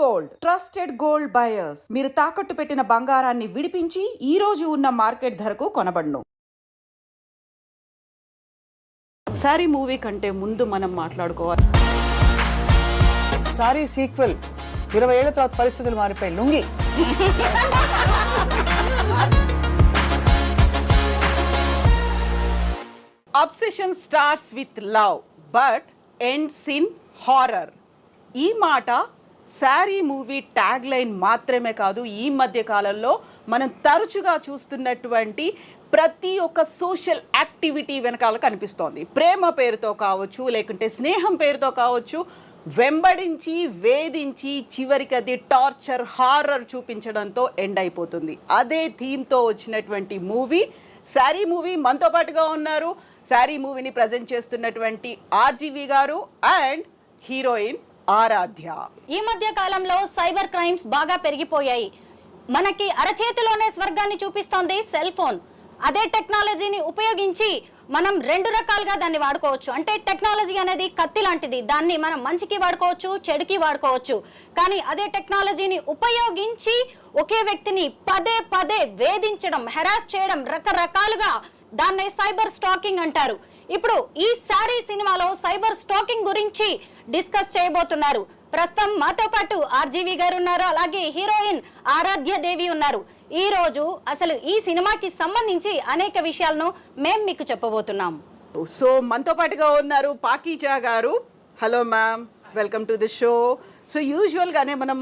Gold trusted gold buyers మీరు తాకట్టు పెట్టిన బంగారాన్ని విడిపించి ఈ రోజు ఉన్న మార్కెట్ ధరకు కొనబడును. సారీ మూవీ కంటే ముందు మనం మాట్లాడుకోవాలి. సారీ సీక్వెల్ 20 ఏళ్ల తర్వాత పరిస్థితులు మారిపోయి lungi obsession starts with love but ends in horror. ఈ మాట సారీ మూవీ ట్యాగ్ లైన్ మాత్రమే కాదు, ఈ మధ్య కాలంలో మనం తరచుగా చూస్తున్నటువంటి ప్రతి ఒక్క సోషల్ యాక్టివిటీ వెనకాల కనిపిస్తోంది. ప్రేమ పేరుతో కావచ్చు, లేకుంటే స్నేహం పేరుతో కావచ్చు, వెంబడించి వేధించి చివరికి అది టార్చర్ హారర్ చూపించడంతో ఎండ్ అయిపోతుంది. అదే థీమ్తో వచ్చినటువంటి మూవీ సారీ మూవీ. మనతో పాటుగా ఉన్నారు సారీ మూవీని ప్రజెంట్ చేస్తున్నటువంటి ఆర్జీవి గారు అండ్ హీరోయిన్ ఆరాధ్య. ఈ మధ్య కాలంలో సైబర్ క్రైమ్స్ బాగా పెరిగిపోయాయి. మనకి అరచేతిలోనే స్వర్గాన్ని చూపిస్తోంది సెల్ ఫోన్. అదే టెక్నాలజీని ఉపయోగించి మనం రెండు రకాలుగా దాన్ని వాడుకోవచ్చు. అంటే టెక్నాలజీ అనేది కత్తి లాంటిది, దాన్ని మనం మంచికి వాడుకోవచ్చు, చెడుకి వాడుకోవచ్చు. కానీ అదే టెక్నాలజీని ఉపయోగించి ఒకే వ్యక్తిని పదే పదే వేధించడం, హెరాస్ చేయడం, రకరకాలుగా దాన్నే సైబర్ స్టాకింగ్ అంటారు. ఇప్పుడు ఈ సారీ సినిమాలో సైబర్ స్టాకింగ్ గురించి డిస్కస్ చేయబోతున్నారు. ప్రస్తుతం మాతో పాటు ఆర్జీవి గారు ఉన్నారు, అలాగే హీరోయిన్ ఆరాధ్య దేవి ఉన్నారు. ఈ రోజు అసలు ఈ సినిమాకి సంబంధించి అనేక విషయాలను మేము మీకు చెప్పబోతున్నాం. సో మనతో పాటుగా ఉన్నారు Pakeezah garu. Hello ma'am, welcome to the show. So యూజువల్గానే మనం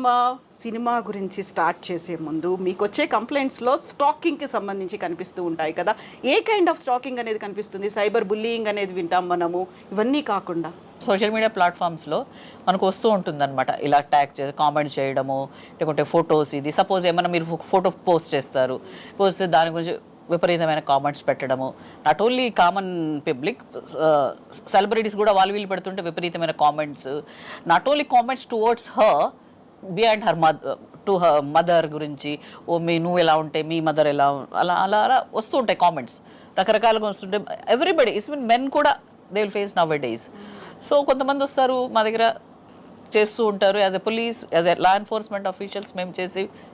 సినిమా గురించి స్టార్ట్ చేసే ముందు మీకు వచ్చే కంప్లైంట్స్లో స్టాకింగ్కి సంబంధించి కనిపిస్తూ ఉంటాయి కదా. ఏ కైండ్ ఆఫ్ స్టాకింగ్ అనేది కనిపిస్తుంది? సైబర్ బుల్లింగ్ అనేది వింటాం మనము, ఇవన్నీ కాకుండా సోషల్ మీడియా ప్లాట్ఫామ్స్లో మనకు వస్తూ ఉంటుందన్నమాట. ఇలా ట్యాగ్ చేసి కామెంట్స్ చేయడము, లేకుంటే ఫొటోస్, ఇది సపోజ్ ఏమైనా మీరు ఫోటో పోస్ట్ చేస్తారు, పోస్ట్ దాని గురించి విపరీతమైన కామెంట్స్ పెట్టడము. Not only common public, celebrities కూడా వాళ్ళు వీళ్ళు పెడుతుంటే విపరీతమైన comments. Not only comments towards her, beyond her to her mother గురించి, ఓ నువ్వు ఎలా ఉంటే మీ మదర్ ఎలా, అలా అలా అలా వస్తూ ఉంటాయి కామెంట్స్. రకరకాలుగా వస్తుంటే ఎవ్రీబడి ఈవెన్ మెన్ కూడా they will face nowadays. So కొంతమంది వస్తారు మా దగ్గర చేస్తూ ఉంటారు. As a police, as a law enforcement officials మేము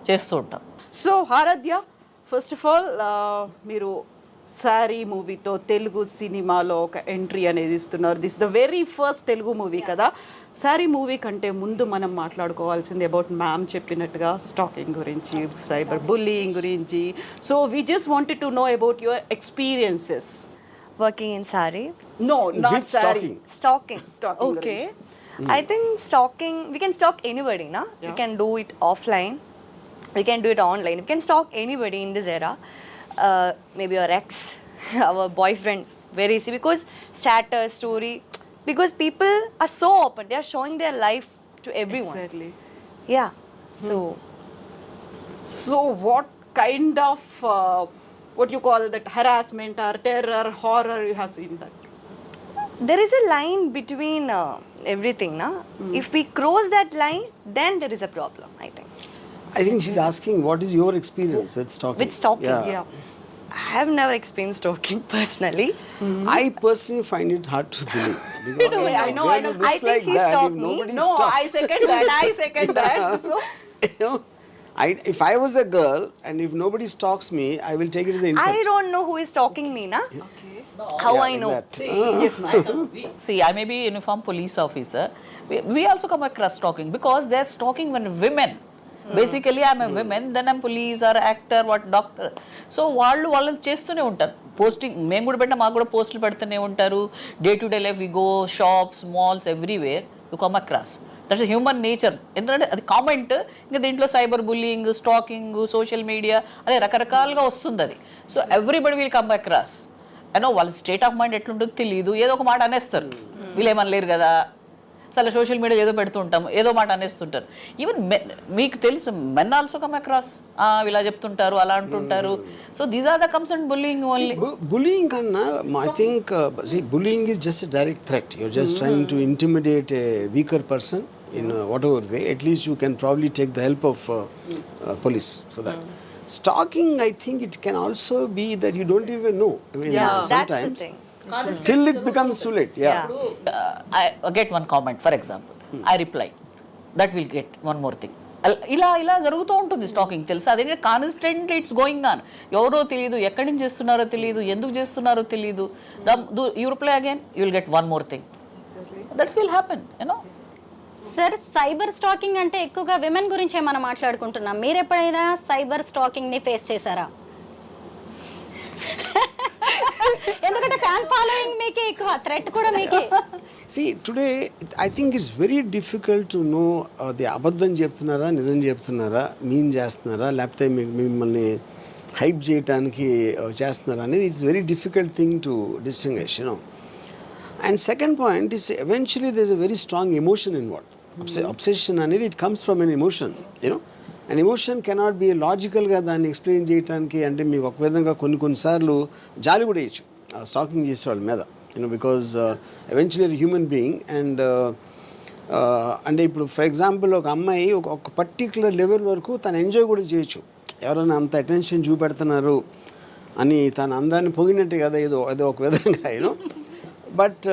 చేస్తూ ఉంటాం. So Aaradhya, first of all మీరు సారీ మూవీతో తెలుగు సినిమాలో ఒక ఎంట్రీ అనేది ఇస్తున్నారు. This the very first Telugu movie కదా. సారీ మూవీ కంటే ముందు మనం మాట్లాడుకోవాల్సింది అబౌట్ మ్యామ్ చెప్పినట్టుగా స్టాకింగ్ గురించి, సైబర్ బుల్లింగ్ గురించి. So we just wanted to know about your experiences working in sari. No, not With sari. Stalking. Stalking Okay. I think stalking, we can stalk anybody, na? Yeah. We can do it offline. We can do it online. We can stalk anybody in this era. Maybe your ex, our boyfriend, very easy. Because status, story. Because people are so open. They are showing their life to everyone. Exactly. Yeah. So what kind of what you call that harassment or terror, horror you have seen that? There is a line between everything, na? If we cross that line, then there is a problem, I think. I think she's asking what is your experience with stalking? With stalking, Yeah. I have never experienced stalking personally. I personally find it hard to believe. Because I know, when I know. it looks I think like he that, if stalked me. nobody No, stalks. I second that. So You know, if I was a girl and if nobody stalks me, I will take it as an insult. I don't know who is stalking me, na? okay. How Yeah, I like know? that. Yes, ma'am. See, I may be a uniformed police officer. We also come across stalking because they're stalking when women. Basically, I'm a woman, then I'm police or actor, what doctor. So, వాళ్ళని చేస్తూనే ఉంటారు. Posting మేము కూడా పెట్టినా మాకు కూడా పోస్టులు పెడుతూనే ఉంటారు. Day to day life we go shops, malls, everywhere you come across. That's human nature. ఎందుకంటే అది కామెంట్, ఇంకా దీంట్లో cyber bullying, stalking, social media అదే రకరకాలుగా వస్తుంది అది. So everybody will come across. అయినో వాళ్ళ స్టేట్ ఆఫ్ మైండ్ ఎట్లుంటుందో తెలియదు, ఏదో ఒక మాట అనేస్తారు. వీళ్ళు ఏమనలేరు కదా, అసలు సోషల్ మీడియా ఏదో పెడుతూ ఉంటాము, ఏదో మాట అనేస్తుంటారు. ఈవెన్ మీకు తెలుసు మెన్ ఆల్సో కమ్ అక్రాస్, ఇలా చెప్తుంటారు, అలా అంటుంటారు. So these are the comes and bullying only. Bullying, I think, bullying is just a direct threat. You're just trying to intimidate a weaker person in whatever way. At least you can probably take the help of police for that. Stalking, I think it can also be that you don't even know. I mean, That's the sometimes thing. till it becomes too late. Yeah. I get one comment, for example. I reply. That will get one more thing. ఇలా ఇలా జరుగుతూ ఉంటుంది stacking, తెలుసా? అదేంటంటే constantly it's going on. ఎవరో తెలియదు, ఎక్కడి నుంచి చేస్తున్నారో తెలియదు, ఎందుకు చేస్తున్నారో తెలియదు. You reply again, you will get one more thing. That's will happen, you know. Sir, cyber stacking అంటే ఎక్కువగా విమెన్ గురించే మనం మాట్లాడుకుంటున్నాం. మీరు ఎప్పుడైనా సైబర్ స్టాకింగ్ ని ఫేస్ చేశారా? ఎందుకంటే ఫ్యాన్ ఫాలోయింగ్ మీకే ఎక్కువ, థ్రెట్ కూడా మీకే. See, today I think it's very difficult to know అబద్ధం చెప్తున్నారా, నిజం చెప్తున్నారా, మీన్ చేస్తున్నారా, లేకపోతే మిమ్మల్ని హైప్ చేయడానికి చేస్తున్నారా అనేది it's very difficult thing to distinguish, you know. And second point is eventually there is a very strong emotion involved. Obsession అనేది it comes from an emotion, you know. And emotion cannot be లాజికల్గా దాన్ని explain చేయడానికి. అంటే మీకు ఒక విధంగా కొన్నిసార్లు జాలి కూడా వేయచ్చు స్టాకింగ్ చేసే వాళ్ళ మీద, you know, because eventually human being. And అంటే ఇప్పుడు ఫర్ ఎగ్జాంపుల్ ఒక అమ్మాయి ఒక పర్టిక్యులర్ లెవెల్ వరకు తను ఎంజాయ్ కూడా చేయొచ్చు. ఎవరైనా అంత అటెన్షన్ చూపెడుతున్నారు అని తన అందాన్ని పొగినట్టే కదా ఏదో ఒక విధంగా, you know. But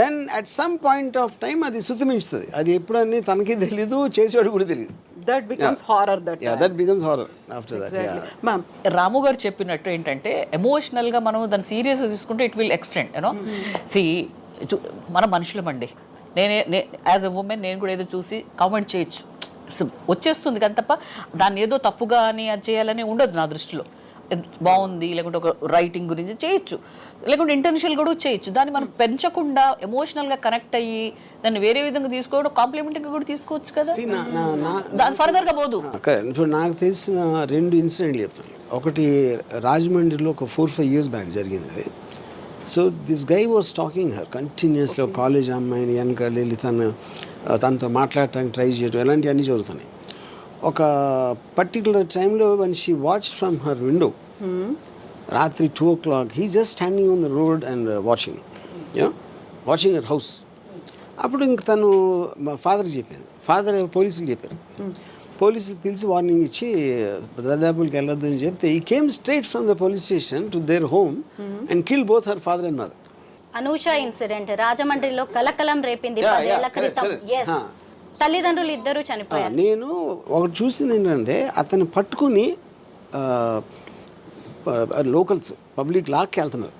then at some point of time అది శుతిమించుతుంది. అది ఎప్పుడని తనకి తెలీదు, చేసేవాడు కూడా తెలియదు. That becomes horror. That becomes horror after that. Exactly. Ma'am, రాము గారు చెప్పినట్టు ఏంటంటే ఎమోషనల్గా మనం దాన్ని సీరియస్గా తీసుకుంటే ఇట్ విల్ ఎక్స్టెండ్, యూనో. మన మనుషులమండి. నేనే యాజ్ ఎ ఉమెన్ నేను కూడా ఏదో చూసి కామెంట్ చేయొచ్చు, వచ్చేస్తుంది కానీ తప్ప దాన్ని ఏదో తప్పుగా అని అది చేయాలని ఉండదు నా దృష్టిలో. బాగుంది లేకుంటే ఒక రైటింగ్ గురించి చేయొచ్చు, లేకుంటే ఇంటెన్షనల్ కూడా చేయొచ్చు. దాన్ని మనం పెంచకుండా ఎమోషనల్గా కనెక్ట్ అయ్యి దాన్ని వేరే విధంగా తీసుకోవడం, కాంప్లిమెంట్గా కూడా తీసుకోవచ్చు కదా, దాని ఫర్దర్గా పోదు. ఇప్పుడు నాకు తెలిసిన 2 ఇన్సిడెంట్లు చెప్తాను. ఒకటి రాజమండ్రిలో ఒక 4-5 years బ్యాక్ జరిగింది. So this guy was talking her continuously. ఒక కాలేజ్ అమ్మాయిని వెనకాల వెళ్ళి తనతో మాట్లాడటానికి ట్రై చేయడం, ఇలాంటివన్నీ జరుగుతున్నాయి. ఒక పర్టికులర్ టైంలో one she watch from her window, రాత్రి 2 o'clock, he just standing on the road and watching, you know, watching her house. అప్పుడు ఇంక తను మా ఫాదర్కి చెప్పింది. ఫాదర్ పోలీసులు చెప్పారు. పోలీసులు పిలిచి వార్నింగ్ ఇచ్చి దర్దాపులకి వెళ్ళొద్దు అని చెప్తే ఈ came straight from the police station to their home and kill both her father and mother. Anusha incident రాజమండ్రిలో కలకలం రేపింది 10 ఏళ్ల క్రితం. తల్లిదండ్రులు ఇద్దరు చనిపోయారు. నేను ఒకటి చూసింది ఏంటంటే అతను పట్టుకుని లోకల్స్ పబ్లిక్ లాక్కి వెళ్తున్నారు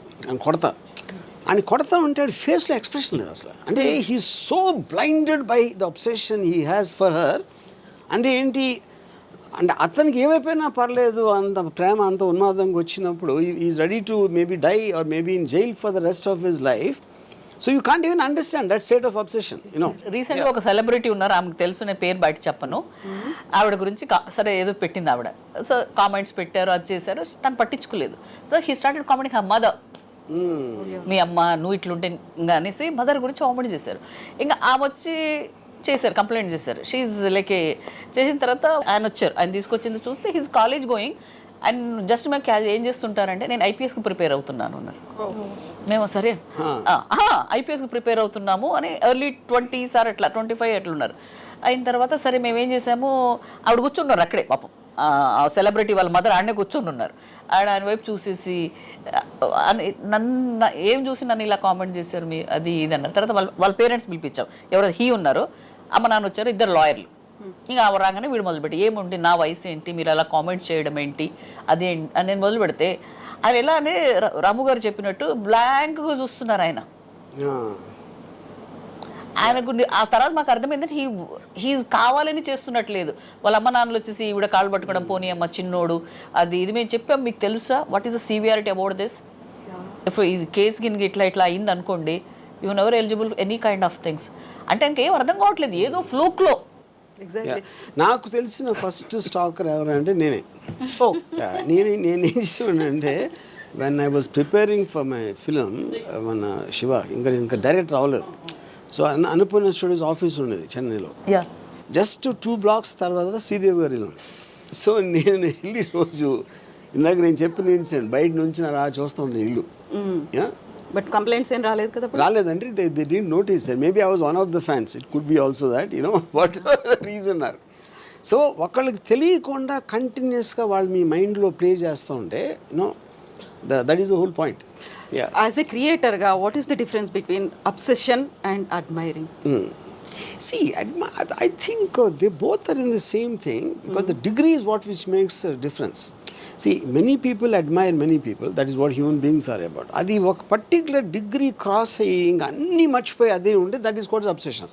అని కొడతా ఉంటే ఫేస్లో ఎక్స్ప్రెషన్ లేదు అసలు. అంటే he so blinded by the obsession he has for her. అంటే ఏంటి అంటే అతనికి ఏమైపోయినా పర్లేదు, అంత ప్రేమ అంత ఉన్మాదంగా వచ్చినప్పుడు is ready to maybe die or maybe in jail for the rest of his life. So you can't even understand that state of obsession, you know. రీసెంట్గా ఒక సెలబ్రిటీ ఉన్నారు, ఆమెకు తెలుసు, నేను పేరు బయట చెప్పను. ఆవిడ గురించి సరే ఏదో పెట్టింది ఆవిడ. సో కామెంట్స్ పెట్టారు, అది చేశారు, తను పట్టించుకోలేదు. So he started commenting her mother. మీ అమ్మ నువ్వు ఇట్లుంటే ఇంకా అనేసి మదర్ గురించి కామెంట్ చేశారు. ఇంకా ఆమె వచ్చి చేశారు, కంప్లైంట్ చేశారు. షీఈ్ లైక్ చేసిన తర్వాత ఆయన వచ్చారు, ఆయన తీసుకొచ్చింది చూస్తే he's college going and just మేము ఏం చేస్తుంటారంటే నేను ఐపీఎస్కి ప్రిపేర్ అవుతున్నాను అన్నారు. మేము సరే ఐపీఎస్కి ప్రిపేర్ అవుతున్నాము అని ఎర్లీ 20s ఆర్ అట్లా 25 అట్లా ఉన్నారు. అయిన తర్వాత సరే మేము ఏం చేసాము, ఆవిడ కూర్చున్నారు అక్కడే, పాపం సెలబ్రిటీ వాళ్ళ మదర్ ఆడనే కూర్చొని ఉన్నారు. ఆయన వైపు చూసేసి నన్ను ఏం చూసి నన్ను ఇలా కామెంట్ చేశారు మీ అది ఇది అన్నారు. తర్వాత వాళ్ళ పేరెంట్స్ పిలిపించాం, ఎవరైతే హీ ఉన్నారు, అమ్మ నాన్న వచ్చారు, 2 లాయర్లు. ఇంకా ఆవిడ రాగానే వీడు మొదలుపెట్టి ఏముంది నా వయసు ఏంటి, మీరు అలా కామెంట్స్ చేయడం ఏంటి అది అని నేను మొదలు పెడితే ఆయన ఎలా అంటే రాము గారు చెప్పినట్టు బ్లాంక్గా చూస్తున్నారు ఆయన. ఆయనకు ఆ తర్వాత మాకు అర్థమైందంటే హీ కావాలని చేస్తున్నట్లేదు. వాళ్ళ అమ్మ నాన్నలు వచ్చేసి ఈవిడ కాళ్ళు పట్టుకోవడం, పోనీ అమ్మ చిన్నోడు అది ఇది మేము చెప్పాం, మీకు తెలుసా what is the severity about this. ఇప్పుడు ఈ కేసు గిన్నె ఇట్లా అయింది అనుకోండి, you never eligible any kind of things అంటే ఇంకేం అర్థం కావట్లేదు, ఏదో ఫ్లూక్లో. నాకు తెలిసిన ఫస్ట్ స్టాకర్ ఎవరంటే నేనే. నేను ఏం చేసానంటే when I was preparing for my film, మన శివ ఇంకా డైరెక్ట్ రావలేదు. సో అనుపూర్ణ స్టూడియోస్ ఆఫీస్ ఉండేది చెన్నైలో, జస్ట్ 2 blocks తర్వాత శ్రీదేవి గారి ఇల్లు. సో నేను వెళ్ళి రోజు ఇందాక నేను చెప్పిన ఇన్సిడెంట్ బయట నుంచి అలా చూస్తూ ఉండే ఇల్లు. బట్ కంప్లైంట్స్ ఏం రాలేదు కదా? రాలేదంటే they didn't notice. Maybe I was one of the fans, it could be also that, you know, what reason are. So ఒకళ్ళకి తెలియకుండా కంటిన్యూస్గా వాళ్ళు మీ మైండ్లో ప్లే చేస్తూ ఉంటే, you know, that is the whole point. As a క్రియేటర్గా what is the difference between obsession and admiring? See, I think they both are in the same thing because the degree is what which makes a difference. See, many people admire many people. That is what human beings are about. అది ఒక particular degree cross అయ్యి ఇంకా అన్నీ మర్చిపోయి అదే ఉంటే that is called obsession.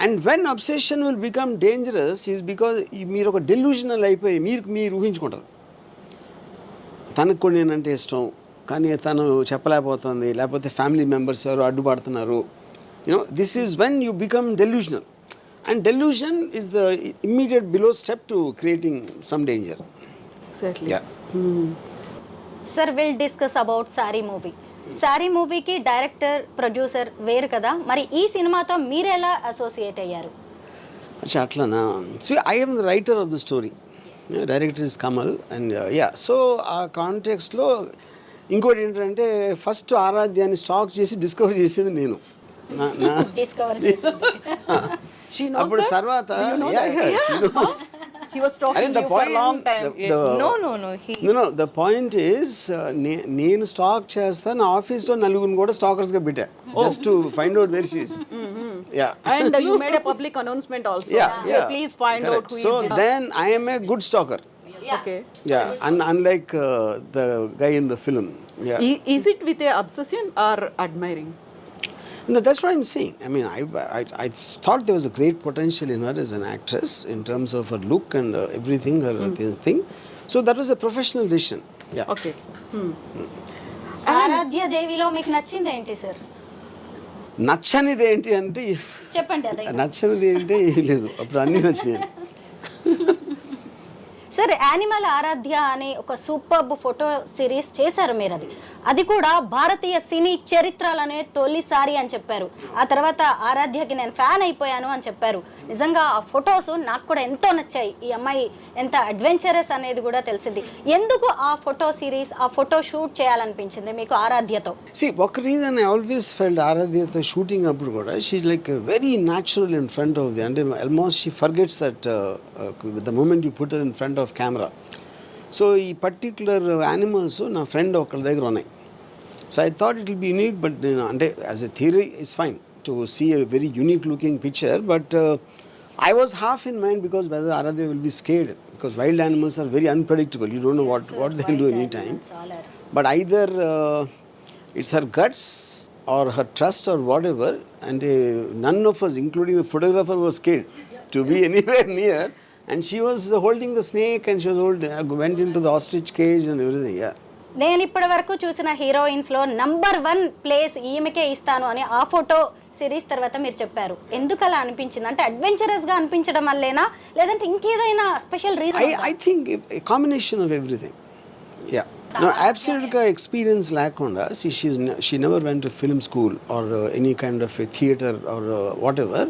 And when obsession will become dangerous is because మీరు ఒక డెల్యూషనల్ అయిపోయి మీరు ఊహించుకుంటారు. తనకు కూడా నేనంటే ఇష్టం కానీ తను చెప్పలేకపోతుంది, లేకపోతే ఫ్యామిలీ మెంబర్స్ ఎవరు అడ్డుపడుతున్నారు. This is when you become delusional. And delusion is the immediate below step to creating some danger. Exactly. Yeah. Sir will discuss about sorry movie. Sorry మూవీకి డైరెక్టర్ ప్రొడ్యూసర్ వేరు కదా, మరి ఈ సినిమాతో మీరు ఎలా అసోసియేట్ అయ్యారు? అట్లానా. So I am the writer of the story. Director is Kamal and so ఆ కాంటెక్స్ట్లో ఇంకోటి ఏంటంటే ఫస్ట్ ఆరాధ్యాన్ని స్టాక్ చేసి డిస్కవర్ చేసేది నేను. డిస్కవర్ She knows అప్పుడు that? తర్వాత You know yeah, that? she knows. He was talking to you for a long time. No, the point is నేను stock చేస్తా, నా ఆఫీస్లో నలుగురిని కూడా స్టాకర్స్గా పెట్టా just to find out where she is. And you made a public announcement also. Yeah. Please find out who So is this. then I am a good stalker. Okay. Yeah, and unlike the guy in the film. Yeah. Is it with a obsession or admiring? No, that's what I'm saying. I mean, I thought there was a great potential in her as an actress in terms of her look and everything, her thing. So that was a professional decision. Yeah. Okay. ఆరాధ్య దేవిలో మీకు నచ్చింది ఏంటి sir? నచ్చనిది ఏంటి అంటే చెప్పండి అదే. నచ్చనిది ఏంటి లేదు, అప్పుడు అన్నీ నచ్చినాయి. సార్ యానిమల్ ఆరాధ్య అనే ఒక సూపర్బ్ ఫోటో సిరీస్ చేశారు మీరు. అది కూడా భారతీయ సినీ చరిత్రలోనే తొలిసారి అని చెప్పారు. ఆ తర్వాత ఆరాధ్యకి నేను ఫ్యాన్ అయిపోయాను అని చెప్పారు. నిజంగా ఆ ఫొటోస్ నాకు కూడా ఎంతో నచ్చాయి. ఈ అమ్మాయి ఎంత అడ్వెంచరస్ అనేది కూడా తెలిసింది. ఎందుకు ఆ ఫోటో సిరీస్, ఆ ఫోటో షూట్ చేయాలనిపించింది మీకు ఆరాధ్యతో? See, ఒక రీజన్ ఐ ఆల్వేస్ ఫెల్ట్ ఆరాధ్యతో షూటింగ్ అప్పుడు కూడా she like very natural in front of the, అంటే almost she forgets that the moment you put in front of camera. So ఈ పర్టిక్యులర్ యానిమల్స్ నా ఫ్రెండ్ ఒకళ్ళ దగ్గర ఉన్నాయి. So I thought it will be unique, but నేను అంటే as a theory it's fine to see a very unique looking picture, but I was half in mind because whether Aaradhya will be scared because wild animals are very unpredictable. You don't know what they'll do anytime. But either it's her guts or her trust or whatever, and none of us, including the photographer, was scared to be anywhere near. And she was holding the snake and she was went into the ostrich cage and everything. Yeah. నేను ఇప్పటి వరకు చూసిన హీరోయిన్స్లో number 1 place ఈమెకే ఇస్తాను అని ఆ photo series తర్వాత మీరు చెప్పారు. ఎందుకు అలా అనిపించింది? అంటే అడ్వెంచరస్గా అనిపించడం వల్లేనా, లేదంటే ఇంకేదైనా special reason? I think a combination of everything. Yeah. No, absolute experience లేకుండా she never went to film school or any kind of a theater or whatever.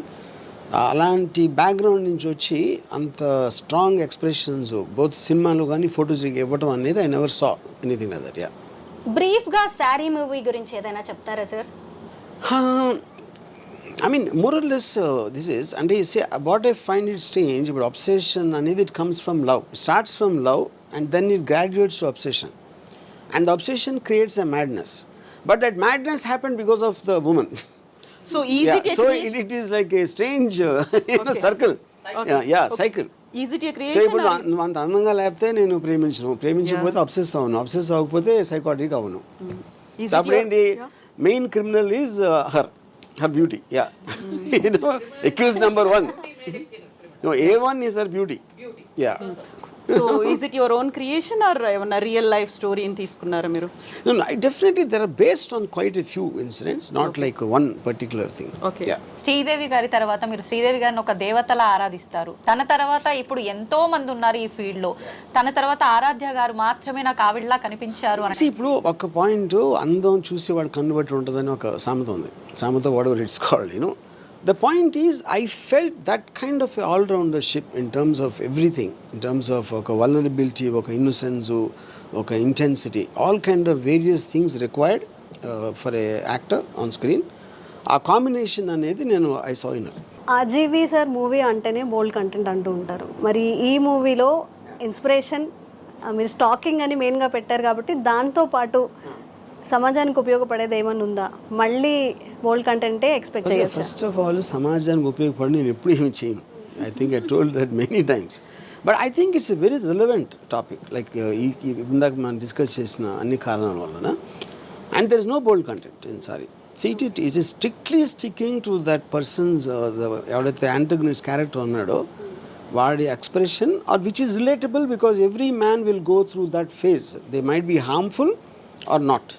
అలాంటి బ్యాక్గ్రౌండ్ నుంచి వచ్చి అంత స్ట్రాంగ్ ఎక్స్ప్రెషన్స్ బోత్ సినిమాలో కానీ ఫొటోస్ ఇవ్వటం అనేది I never saw anything like that. Yeah. బ్రీఫ్గా సారీ మూవీ గురించి ఏదైనా చెప్తారా sir? I mean, more or less, this is, and I say, what I find it strange about obsession, and it comes from love. It starts from love, and then it graduates to obsession. And the obsession creates a madness. But that madness happened because of the woman. So easy to So create? it is like a strange circle. Okay. Yeah, cycle. Easy to so creation ఇప్పుడు or? నువ్వు అంత అందంగా లేకపోతే నేను ప్రేమించకపోతే obsess అవును, obsess అవ్వకపోతే psychotic అవును. Is so it అప్పుడు your- ఏంటి, yeah. Main criminal is her beauty. Yeah. Accused number 1. No, A1 is her beauty. Yeah. So is it your own creation or ఏమన్నా రియల్ లైఫ్ స్టోరీని తీసుకున్నారా మీరు? No, definitely they are based on quite a few incidents, not like one particular thing. Okay. Yeah. Sridevi గారి తర్వాత మీరు శ్రీదేవి గారిని ఒక దేవతలా ఆరాధిస్తారు. తన తర్వాత ఇప్పుడు ఎంతో మంది ఉన్నారు ఈ ఫీల్డ్ లో. తన తర్వాత ఆరాధ్య గారు మాత్రమే నాకు ఆవిడలా కనిపించారు అని. See, ఇప్పుడు ఒక పాయింట్ అందం చూసేవాడు కన్ను బట్టి ఉంటుందని ఒక సామెత ఉంది. సామెత whatever it's called, you know. The point is, I felt that kind of all-roundership in terms of everything, in terms of vulnerability, innocence, intensity, all kind of various things required for a actor on screen. A combination అనేది నేను I saw in her. RGV sir movie అంటేనే బోల్డ్ content అంటూ ఉంటారు. మరి ఈ మూవీలో inspiration మీరు stacking అని మెయిన్గా పెట్టారు కాబట్టి దాంతో పాటు సమాజానికి ఉపయోగపడేది ఏమన్నా ఉందా? మళ్ళీ బోల్డ్ కంటెంటే ఎక్స్పెక్ట్ చేయొచ్చు. ఫస్ట్ ఆఫ్ ఆల్ సమాజానికి ఉపయోగపడి నేను ఎప్పుడు ఏమి చేయను. I think I told that many times. But I think it's a very relevant topic. Like ఇందాక మనం డిస్కస్ చేసిన అన్ని కారణాల వలన. And there is no bold content in Saree. See, it is strictly sticking to that person's ఎవడైతే antagonist character ఉన్నాడో వాడి expression or which is relatable because every man will go through that phase. They might be harmful or not,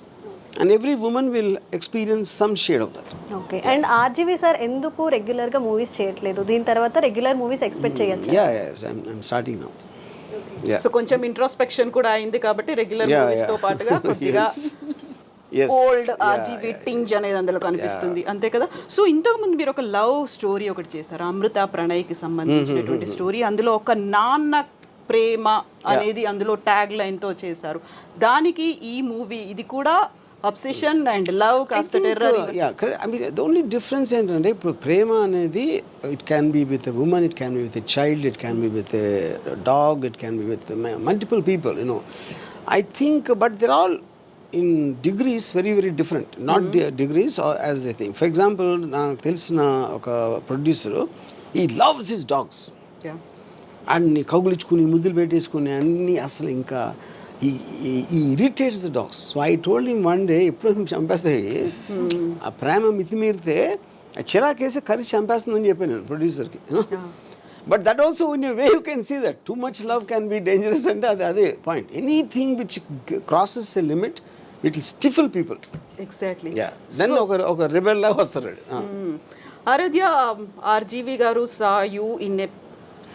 and every woman will experience some shade of that. Okay. And RGV sir ఎందుకు రెగ్యులర్గా movies చేయట్లేదు? దీని తర్వాత regular movies expect చేయొచ్చు. I'm starting now. So కొంచెం introspection కూడా అయింది కాబట్టి రెగ్యులర్ మూవీస్ తో పాటుగా కొద్దిగా Yes. ఓల్డ్ ఆర్జీబీ టింజ్ అనేది అందులో కనిపిస్తుంది, అంతే కదా. సో ఇంతకు ముందు మీరు ఒక లవ్ స్టోరీ ఒకటి చేశారు, అమృత ప్రణయ్కి సంబంధించినటువంటి స్టోరీ. అందులో ఒక నాన్న ప్రేమ అనేది అందులో ట్యాగ్ లైన్ తో చేశారు. దానికి ఈ మూవీ ఇది కూడా అబ్సెషన్ అండ్ లవ్ కాస్త terror. I mean, the only difference ఏంటంటే ఇప్పుడు ప్రేమ అనేది it can be with a woman, it can be with a child, it can be with a dog, it can be with multiple people, you know. I think, but they're all in degrees very very different, not degrees or as they think. For example, నాకు తెలిసిన ఒక producer, he loves his dogs. అన్ని కౌగులించుకుని ముద్దులు పెట్టేసుకుని అన్ని అసలు ఇంకా ఈ irritates the dogs. So I told him one day, ఎప్పుడు చంపేస్తాయి ఆ ప్రేమ మితిమీరితే చిరాకేసి కరిసి చంపేస్తుందని చెప్పాను నేను ప్రొడ్యూసర్కి. But that also in a way you can see that too much love can be dangerous. అంటే అదే point. Anything which crosses a limit it will stifle people. Exactly. Then ఒక rebel లాగా వస్తారు. Aradhya, RGV garu saw you in a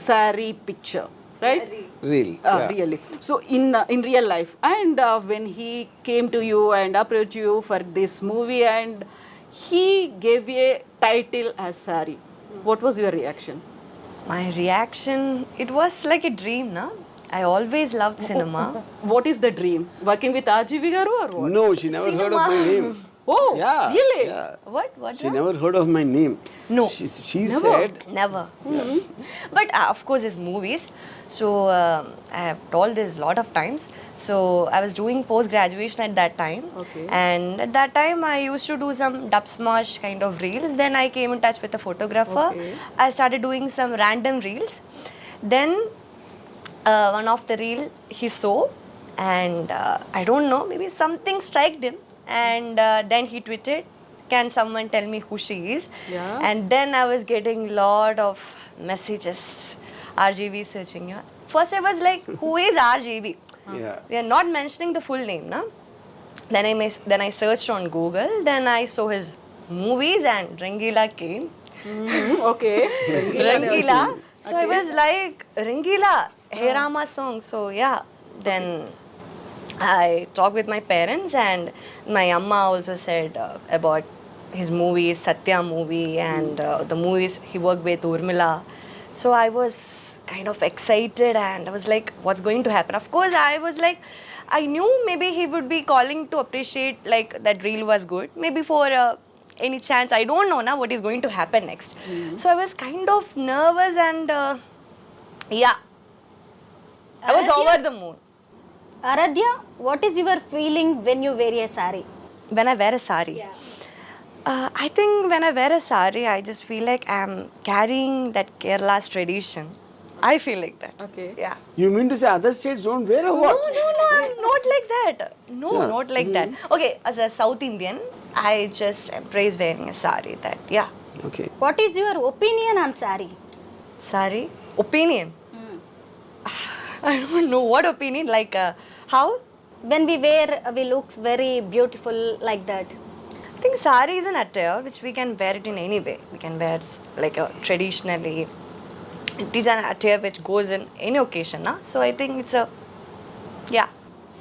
sari picture, right? Really. So in real life, and when he came to you and approached you for this movie and he gave a title as Sari, what was your reaction? My reaction, it was like a dream, na? I always loved cinema. What is the dream? Working with RGV garu or what? No, she never heard of my name. Oh, Yeah, really? yeah. What? She never heard of my name. No. She said, Never. But of course, his movies. So I have told this a lot of times. So I was doing post graduation at that time. Okay. And at that time, I used to do some dub smash kind of reels. Then I came in touch with a photographer. Okay. I started doing some random reels. Then one of the reel he saw, and I don't know, maybe something struck him. And then he tweeted, can someone tell me who she is? Yeah. And then I was getting lot of messages, RGV searching you. First I was like, who is RGV? yeah. We are not mentioning the full name, na? Then I searched on Google, then I saw his movies and Rangila came. Okay. Rangila. So I was like, Rangila, Hey Rama song. So yeah, then I talked with my parents, and my amma also said about his movies, Satya movie, and the movies he worked with Urmila. So I was kind of excited, and I was like, what's going to happen? Of course, I was like, I knew maybe he would be calling to appreciate like that reel was good. Maybe for any chance, I don't know now what is going to happen next. So I was kind of nervous, and yeah, I was over the moon. Aaradhya, what is your feeling when you wear a sari? When I wear a sari, I think when I wear a sari, I just feel like I'm carrying that Kerala's tradition. I feel like that. Okay. Yeah. You mean to say other states don't wear or what? No, not like that. No, Yeah. not like that. Okay, as a South Indian, I just embrace wearing a sari. That, yeah. Okay. What is your opinion on sari? Sari? Opinion? I don't know what opinion, like how? When we wear, we looks very beautiful like that. I think sari is an attire which we can wear it in any way. We can wear like traditionally. It is an attire which goes in any occasion, na? So I think it's a, yeah.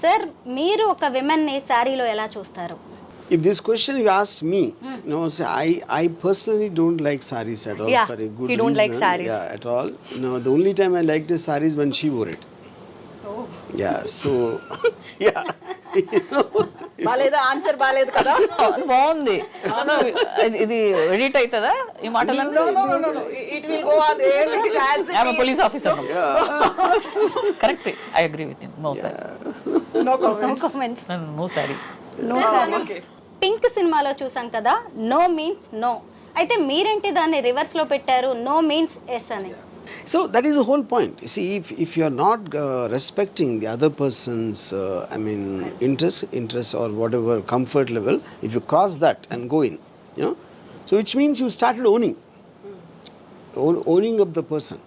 Sir, మీరు ఒక women ని సారీలో ఎలా చూస్తారు? If this question you asked me, no, say I personally don't like saris at all. Yeah, For a good he don't like reason. saris. Yeah, at all. No, the only time I liked his saris when she wore it. Oh. Yeah, so yeah. బాలేదు, answer బాలేదు కదా. బాగుంది. ఇది edit అవుతుందా ఈ మాటలన్నీ? It will go on air as it I'm a is. police officer. Correct. I agree with him. No sari. No comments. Comments. No sari. Okay. Pink సినిమాలో చూసాం కదా, నో మీన్స్ నో. అయితే మీరేంటి దాన్ని రివర్స్లో పెట్టారు, నో మీన్స్ ఎస్ అని? So that is the whole point. You see, if you are not respecting the other person's, interest or whatever comfort level, if you cross that and go in, so which means you started owning up the person.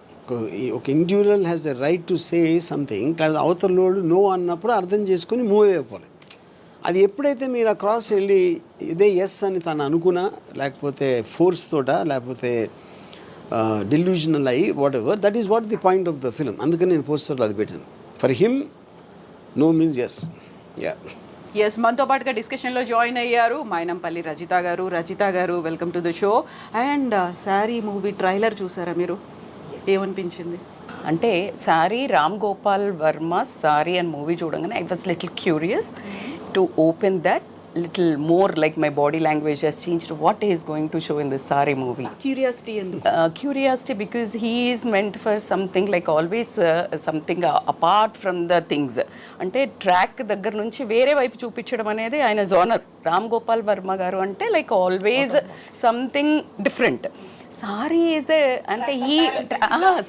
ఒక individual has a right to say something, అవతల load no అన్నప్పుడు అర్థం చేసుకుని move అయిపోవాలి. అది ఎప్పుడైతే మీరు ఆ క్రాస్ వెళ్ళి ఇదే ఎస్ అని తను అనుకున్నా, లేకపోతే ఫోర్స్ తోట, లేకపోతే డెల్యూజనల్ అయ్యి whatever, that is what the point of the film. అందుకని నేను పోస్టర్లో అది పెట్టాను. For him no means yes. Yes, మనతో పాటుగా డిస్కషన్లో జాయిన్ అయ్యారు Mainampalli Rajitha garu welcome to the show. And Saree movie trailer చూసారా మీరు? ఏమనిపించింది? అంటే సారీ రామ్ గోపాల్ వర్మ సారీ అని మూవీ చూడంగానే I was little curious to open that little more, like my body language has changed. What he is going to show in this Sari movie? Curiosity and Curiosity, because he is meant for something like always something apart from the things. అంటే track దగ్గర నుంచి వేరే వైపు చూపించడం అనేది ఆయన genre. Ram Gopal Varma గారు అంటే like always something different. Sorry is అంటే ఈ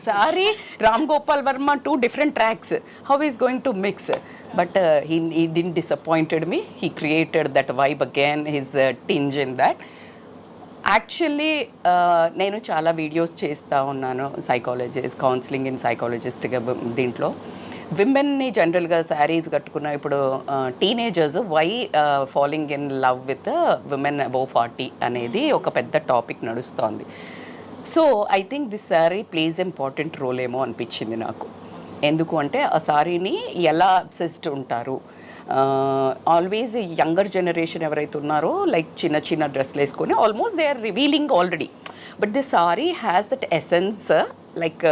sorry Ram Gopal Varma 2 different tracks. How he is going to mix? But he didn't disappointed me. He created that vibe again, his tinge in that. Actually నేను చాలా videos చేస్తూ ఉన్నాను, psychologist, counselling in సైకాలజిస్ట్గా. దీంట్లో విమెన్ని జనరల్గా శారీస్ కట్టుకున్న ఇప్పుడు teenagers why falling in love with women above 40 అనేది ఒక పెద్ద టాపిక్ నడుస్తోంది. So I think this Saree plays important role ఏమో అనిపించింది నాకు. ఎందుకు అంటే ఆ శారీని ఎలా అబ్సెస్డ్ ఉంటారు, ఆల్వేస్ యంగర్ జనరేషన్ ఎవరైతే ఉన్నారో లైక్ చిన్న చిన్న డ్రెస్లు వేసుకొని almost they are revealing already. But this sari has that essence, like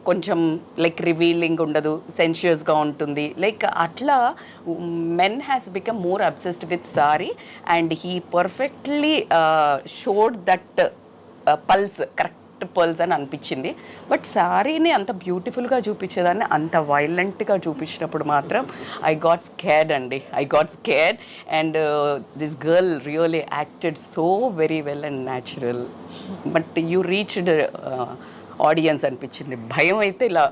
కొంచెం లైక్ రివీలింగ్ ఉండదు, సెన్షియస్గా ఉంటుంది. లైక్ అట్లా men has become more obsessed with sari and he perfectly showed that pulse, correct pulse అని అనిపించింది. బట్ సారీని అంత బ్యూటిఫుల్గా చూపించేదాన్ని అంత వైలెంట్గా చూపించినప్పుడు మాత్రం I got scared and this girl really acted so very well and natural. But you reached audience అనిపించింది. భయం అయితే ఇలా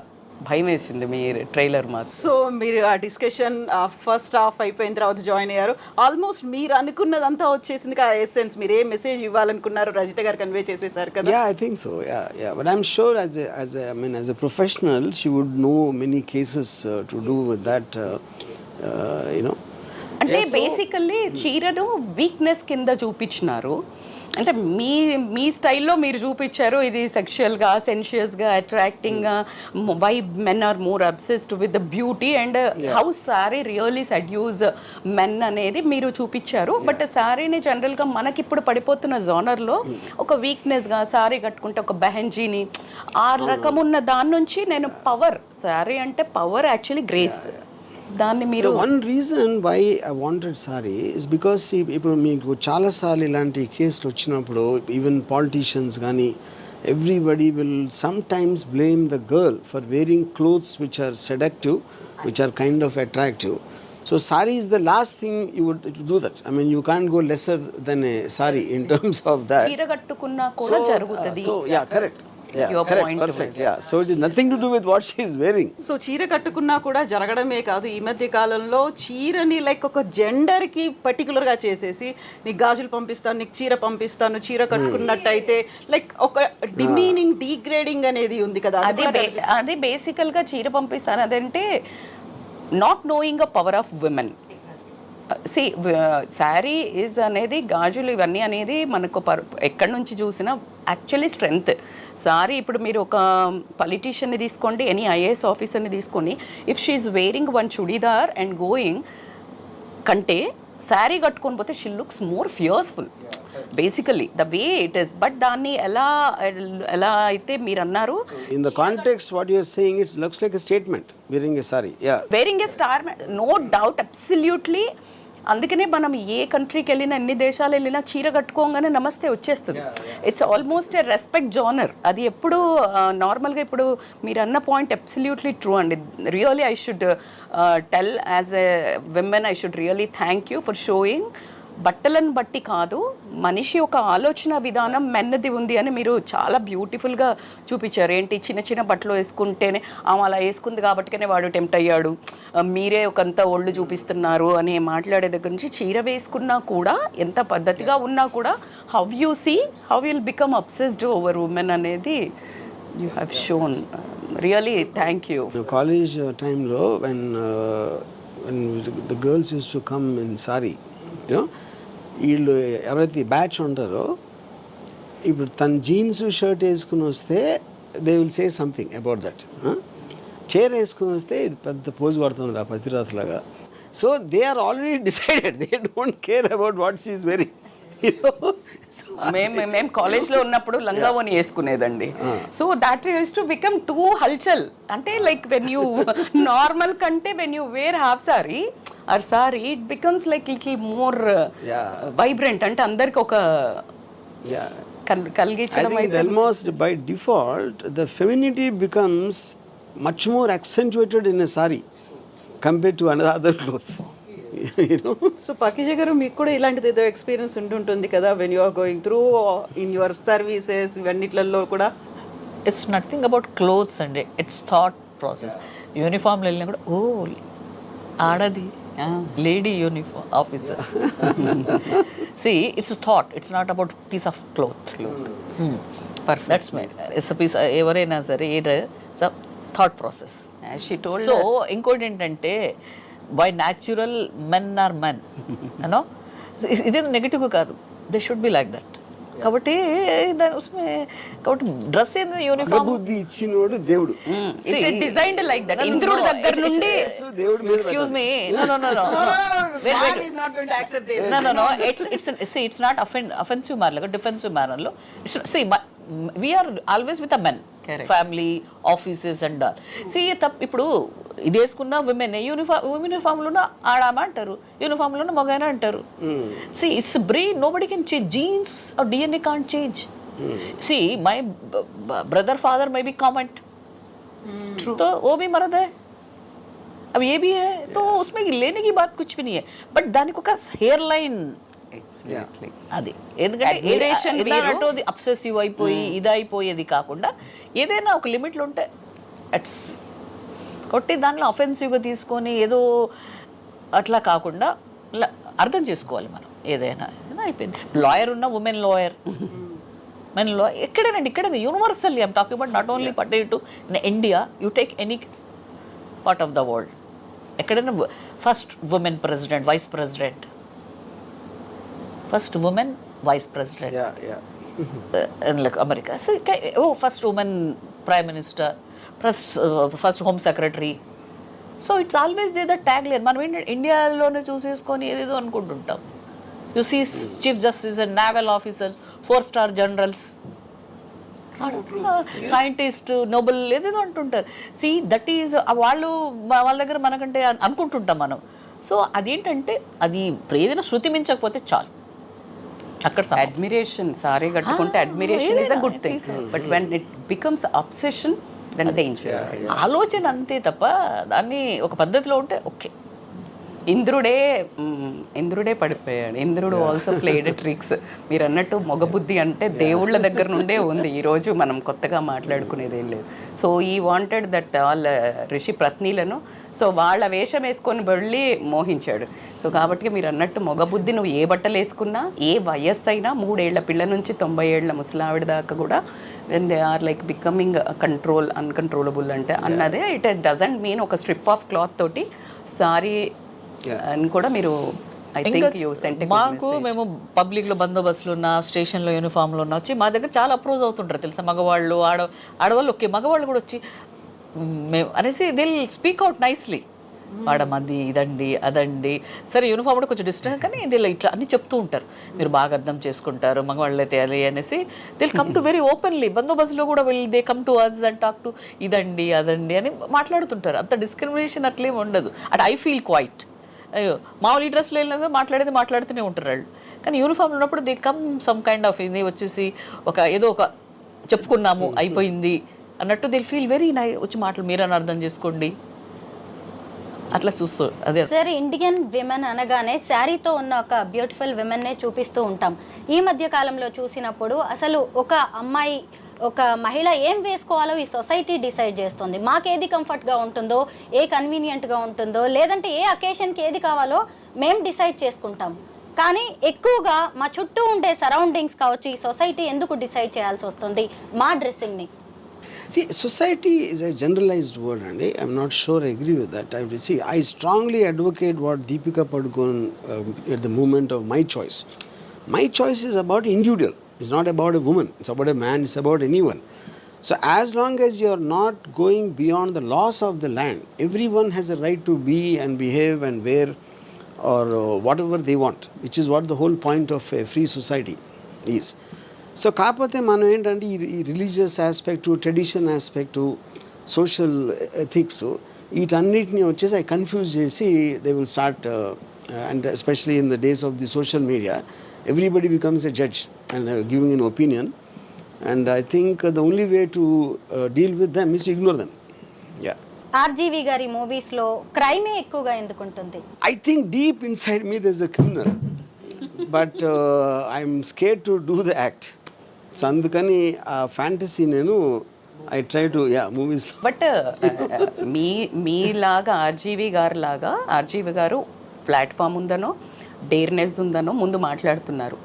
భయం వేసింది మీ ట్రైలర్ మాత్రం. సో మీరు ఆ డిస్కషన్ ఫస్ట్ హాఫ్ అయిపోయిన తర్వాత జాయిన్ అయ్యారు. ఆల్మోస్ట్ మీరు అనుకున్నదంతా వచ్చేసింది కదా ఎసెన్స్. మీరు ఏ మెసేజ్ ఇవ్వాలనుకున్నారు రజిత గారు కన్వే చేసేసారు కదా? Yeah, I think so. Yeah. But I'm sure as a professional, she would know many cases to do with that. అంటే బేసికల్లీ చీరను వీక్నెస్ కింద చూపించినారు. అంటే మీ స్టైల్లో మీరు చూపించారు ఇది సెక్షువల్గా, సెన్షియస్గా, అట్రాక్టింగ్గా, why men are more obsessed with the beauty and how sari really seduce men అనేది మీరు చూపించారు. బట్ సారీని జనరల్గా మనకి ఇప్పుడు పడిపోతున్న జోనర్లో ఒక వీక్నెస్గా సారీ కట్టుకుంటే ఒక బెహెంజీని ఆ రకమున్న దాని నుంచి నేను పవర్, సారీ అంటే పవర్ యాక్చువల్లీ గ్రేస్. దాన్ని మీరు so one reason why I wanted sari is because ఇప్పుడు మీకు చాలాసార్లు ఇలాంటి కేసులు వచ్చినప్పుడు ఈవెన్ పాలిటీషియన్స్ కానీ everybody will sometimes blame the girl for wearing clothes which are seductive, which are kind of attractive. So sari is the last thing you would do that. I mean, you can't go lesser than a sari in terms of that. చీర కట్టుకున్నా కూడా జరుగుతది. So yeah, correct. Yeah, Your correct, point perfect. Yeah, so it is nothing to do with what she is wearing. So చీర కట్టుకున్నా కూడా జరగడమే కాదు, ఈ మధ్య కాలంలో చీరని లైక్ ఒక జెండర్కి పర్టికులర్గా చేసేసి నీకు గాజులు పంపిస్తాను, నీకు చీర పంపిస్తాను, చీర కట్టుకున్నట్టయితే లైక్ ఒక డిమీనింగ్, డీగ్రేడింగ్ అనేది ఉంది కదా. అది బేసికల్గా చీర పంపిస్తాను అదంటే not knowing a power of women. See sari is అనేది, గాజులు ఇవన్నీ అనేది మనకు ఎక్కడి నుంచి చూసినా యాక్చువల్లీ స్ట్రెంగ్త్. సారీ ఇప్పుడు మీరు ఒక పొలిటీషియన్ని తీసుకోండి, ఎనీ ఐఏఎస్ ఆఫీసర్ని తీసుకొని, if she is wearing one churidar and going కంటే శారీ కట్టుకొని పోతే she looks more fierceful basically the way it is. But దాన్ని ఎలా అయితే మీరు అన్నారు, in the context what you are saying, it looks like a statement, wearing a sari. Yeah, wearing a star, no doubt, absolutely. అందుకనే మనం ఏ కంట్రీకి వెళ్ళినా, ఎన్ని దేశాలు వెళ్ళినా చీర కట్టుకోగానే నమస్తే వచ్చేస్తుంది. It's almost A respect genre. అది ఎప్పుడు నార్మల్గా ఇప్పుడు మీరు అన్న పాయింట్ అబ్సల్యూట్లీ ట్రూ అండి. Really I should tell as a women, I should really thank you for showing బట్టలను బట్టి కాదు, మనిషి యొక్క ఆలోచన విధానం మెన్నది ఉంది అని మీరు చాలా బ్యూటిఫుల్గా చూపించారు. ఏంటి చిన్న చిన్న బట్టలు వేసుకుంటేనే ఆమె అలా వేసుకుంది కాబట్టినే వాడు టెంప్ట్ అయ్యాడు, మీరే ఒకంత ఒళ్ళు చూపిస్తున్నారు అని మాట్లాడే దగ్గర నుంచి చీర వేసుకున్నా కూడా ఎంత పద్ధతిగా ఉన్నా కూడా how you see how will become obsessed over women అనేది you have shown. Really thank you. College టైంలో when the girls used to come in sari, వీళ్ళు ఎవరైతే బ్యాచ్ ఉంటారో ఇప్పుడు తన జీన్స్ షర్ట్ వేసుకుని వస్తే they will say something about that. చీర వేసుకుని వస్తే ఇది పెద్ద పోజ్ పడుతుంది రా పతిరాత్లాగా. So they are already decided, they don't care about what she is very. మేము కాలేజ్లో ఉన్నప్పుడు లంగావోని వేసుకునేదండి. So that uses to become too హల్చల్. అంటే లైక్ వెన్ యూ నార్మల్ కంటే when you wear half sari or sari it becomes like little more vibrant. అంటే అందరికి ఒక కలిగించడం. Almost by default the femininity becomes much more accentuated in a sari compared to other clothes. So Pakija garu మీకు కూడా ఇలాంటిది ఏదో experience ఉంటుంటుంది కదా, when you are going through in your services ఇవన్నిట్లలో కూడా? ఇట్స్ నథింగ్ అబౌట్ క్లోత్స్ అండి, ఇట్స్ థాట్ ప్రాసెస్. యూనిఫామ్లో వెళ్ళినా కూడా ఓ ఆడది lady uniform officer. See it's thought, it's not about piece of cloth. Perfect, that's my it's piece. ఎవరైనా సరే ఇట్స్ థాట్ ప్రాసెస్. సో ఇంకోటి ఏంటంటే by natural men or men you know, ఇదే నెగిటివ్ కాదు, they should be like that. కాబట్టి కాబట్టి dress ఏంది uniform బుద్ధి ఇచ్చినోడు దేవుడు, డిజైన్డ్ లైక్ దట్. ఇంద్రుడి దగ్గర నుండి excuse me, it's not offensive manner, defensive మ్యానర్లో. we are always with a men, family, offices and all. See ఇప్పుడు ఇది వేసుకున్న విమెన్ యూనిఫామ్లోనే ఆడామా అంటారు, యూనిఫామ్లోనే మగైనా అంటారు. See it's brain, nobody can change genes or DNA can't change. See my brother father may be comment, तो वो भी मर्द है, अब ये भी है, तो उसमें लेने की बात कुछ भी नहीं है. बट దానికి ఒక హెయిర్ లైన్ అది, ఎందుకంటే అబ్సెసివ్ అయిపోయి ఇది అయిపోయేది కాకుండా ఏదైనా ఒక లిమిట్లో ఉంటే ఇట్స్ కొట్టి దాంట్లో అఫెన్సివ్గా తీసుకొని ఏదో అట్లా కాకుండా అర్థం చేసుకోవాలి మనం. ఏదైనా అయిపోయింది. లాయర్ ఉన్న ఉమెన్ లాయర్, మెన్ లాయర్, ఎక్కడైనా universally I'm talking about not only particular to India, you take any part of the world, ఎక్కడైనా first women president, vice president, first woman vice president, in like America. So first woman prime minister, first home secretary. So it's always there, the tagline. మనం ఇండియాలోనే చూసేసుకొని ఏదేదో అనుకుంటుంటాం. You see chief justice and naval officers, 4-star generals, scientist, Nobel ఏదేదో అంటుంటారు. See that is వాళ్ళ దగ్గర మనకంటే అనుకుంటుంటాం మనం. So అదేంటంటే అది ఏదైనా శృతి మించకపోతే చాలు. అక్కడ అడ్మిరేషన్, సారీ కట్టుకుంటే admiration is a good thing, but when it becomes obsession then danger. ఆలోచన అంతే తప్ప దాన్ని ఒక పద్ధతిలో ఉంటే ఓకే. ఇంద్రుడే పడిపోయాడు. ఇంద్రుడు ఆల్సో ప్లేడ్ ట్రిక్స్. మీరు అన్నట్టు మగబుద్ధి అంటే దేవుళ్ళ దగ్గర నుండే ఉంది. ఈరోజు మనం కొత్తగా మాట్లాడుకునేది ఏం లేదు. సో ఈ వాంటెడ్ దట్ వాళ్ళ ఋషి పత్నీలను, సో వాళ్ళ వేషం వేసుకొని వెళ్ళి మోహించాడు. సో కాబట్టి మీరు అన్నట్టు మగబుద్ధి నువ్వు ఏ బట్టలు వేసుకున్నా, ఏ వయస్సు అయినా, 3 ఏళ్ల పిల్ల నుంచి 90 ఏళ్ల ముసలావిడ దాకా కూడా when they are like becoming uncontrollable అంటే అన్నదే. ఇట్ డజంట్ మీన్ ఒక స్ట్రిప్ ఆఫ్ క్లాత్ తోటి సారీ అని కూడా మీరు మాకు మేము పబ్లిక్లో బందోబస్తులు ఉన్న, స్టేషన్లో యూనిఫామ్లో ఉన్న వచ్చి మా దగ్గర చాలా అప్రోచ్ అవుతుంటారు తెలుసా. మగవాళ్ళు, ఆడవాళ్ళు ఓకే, మగవాళ్ళు కూడా వచ్చి మేము అనేసి దే స్పీక్ అవుట్ నైస్లీ. వాడమది ఇదండి అదండి, సరే యూనిఫామ్ కూడా కొంచెం డిస్టెన్స్, కానీ దీనిలో ఇట్లా అన్నీ చెప్తూ ఉంటారు. మీరు బాగా అర్థం చేసుకుంటారు, మగవాళ్ళు అయితే అది అనేసి they come to very openly. బందోబస్తులో కూడా వెళ్ళి they come to us and talk to ఇదండి అదండి అని మాట్లాడుతుంటారు. అంత డిస్క్రిమినేషన్ అట్లేం ఉండదు. At I feel quite. అయ్యో మామూలు ఈ డ్రెస్లో వెళ్ళినా మాట్లాడుతూనే ఉంటారు వాళ్ళు. కానీ యూనిఫామ్ ఉన్నప్పుడు they come some kind of ఇది వచ్చేసి ఏదో ఒక చెప్పుకున్నాము అయిపోయింది అన్నట్టు దే ఫీల్ వెరీ నై వచ్చి మాటలు మీరని అర్థం చేసుకోండి. అట్లా చూస్తూ అదే సార్, ఇండియన్ విమెన్ అనగానే శారీతో ఉన్న ఒక బ్యూటిఫుల్ విమెన్నే చూపిస్తూ ఉంటాం. ఈ మధ్య కాలంలో చూసినప్పుడు అసలు ఒక అమ్మాయి, ఒక మహిళ ఏం వేసుకోవాలో ఈ సొసైటీ డిసైడ్ చేస్తుంది. మాకేది కంఫర్ట్గా ఉంటుందో, ఏ కన్వీనియంట్గా ఉంటుందో, లేదంటే ఏ అకేషన్కి ఏది కావాలో మేము డిసైడ్ చేసుకుంటాం. కానీ ఎక్కువగా మా చుట్టూ ఉండే సరౌండింగ్స్ కావచ్చు, ఈ సొసైటీ ఎందుకు డిసైడ్ చేయాల్సి వస్తుంది మా డ్రెస్సింగ్ని? See, society is a generalized word, and I'm not sure I agree with that. I strongly advocate what Deepika Padukone at the moment of my choice. My choice is about individual. It's not about a woman. It's about a man. It's about anyone. So as long as you're not going beyond the laws of the land, everyone has a right to be and behave and wear or whatever they want, which is what the whole point of a free society is. So కాకపోతే మనం ఏంటంటే ఈ religious aspect, tradition aspect, social ethics వీటన్నిటిని వచ్చేసి అవి confuse చేసి they will start, and especially in the days of the social media everybody becomes a judge and giving N opinion, and I think the only way to deal with them is to ignore them. Yeah. RGV గారి మూవీస్లో క్రైమే ఎక్కువగా ఎందుకుంటుంది? I think deep inside me there's a criminal, but I'm scared to do the act. So అందుకని ఆ fantasy నేను I try to movies. But మీలాగా RGV గారు platform ఉందనో, డేర్నెస్ ఉందనో ముందు మాట్లాడుతున్నారు.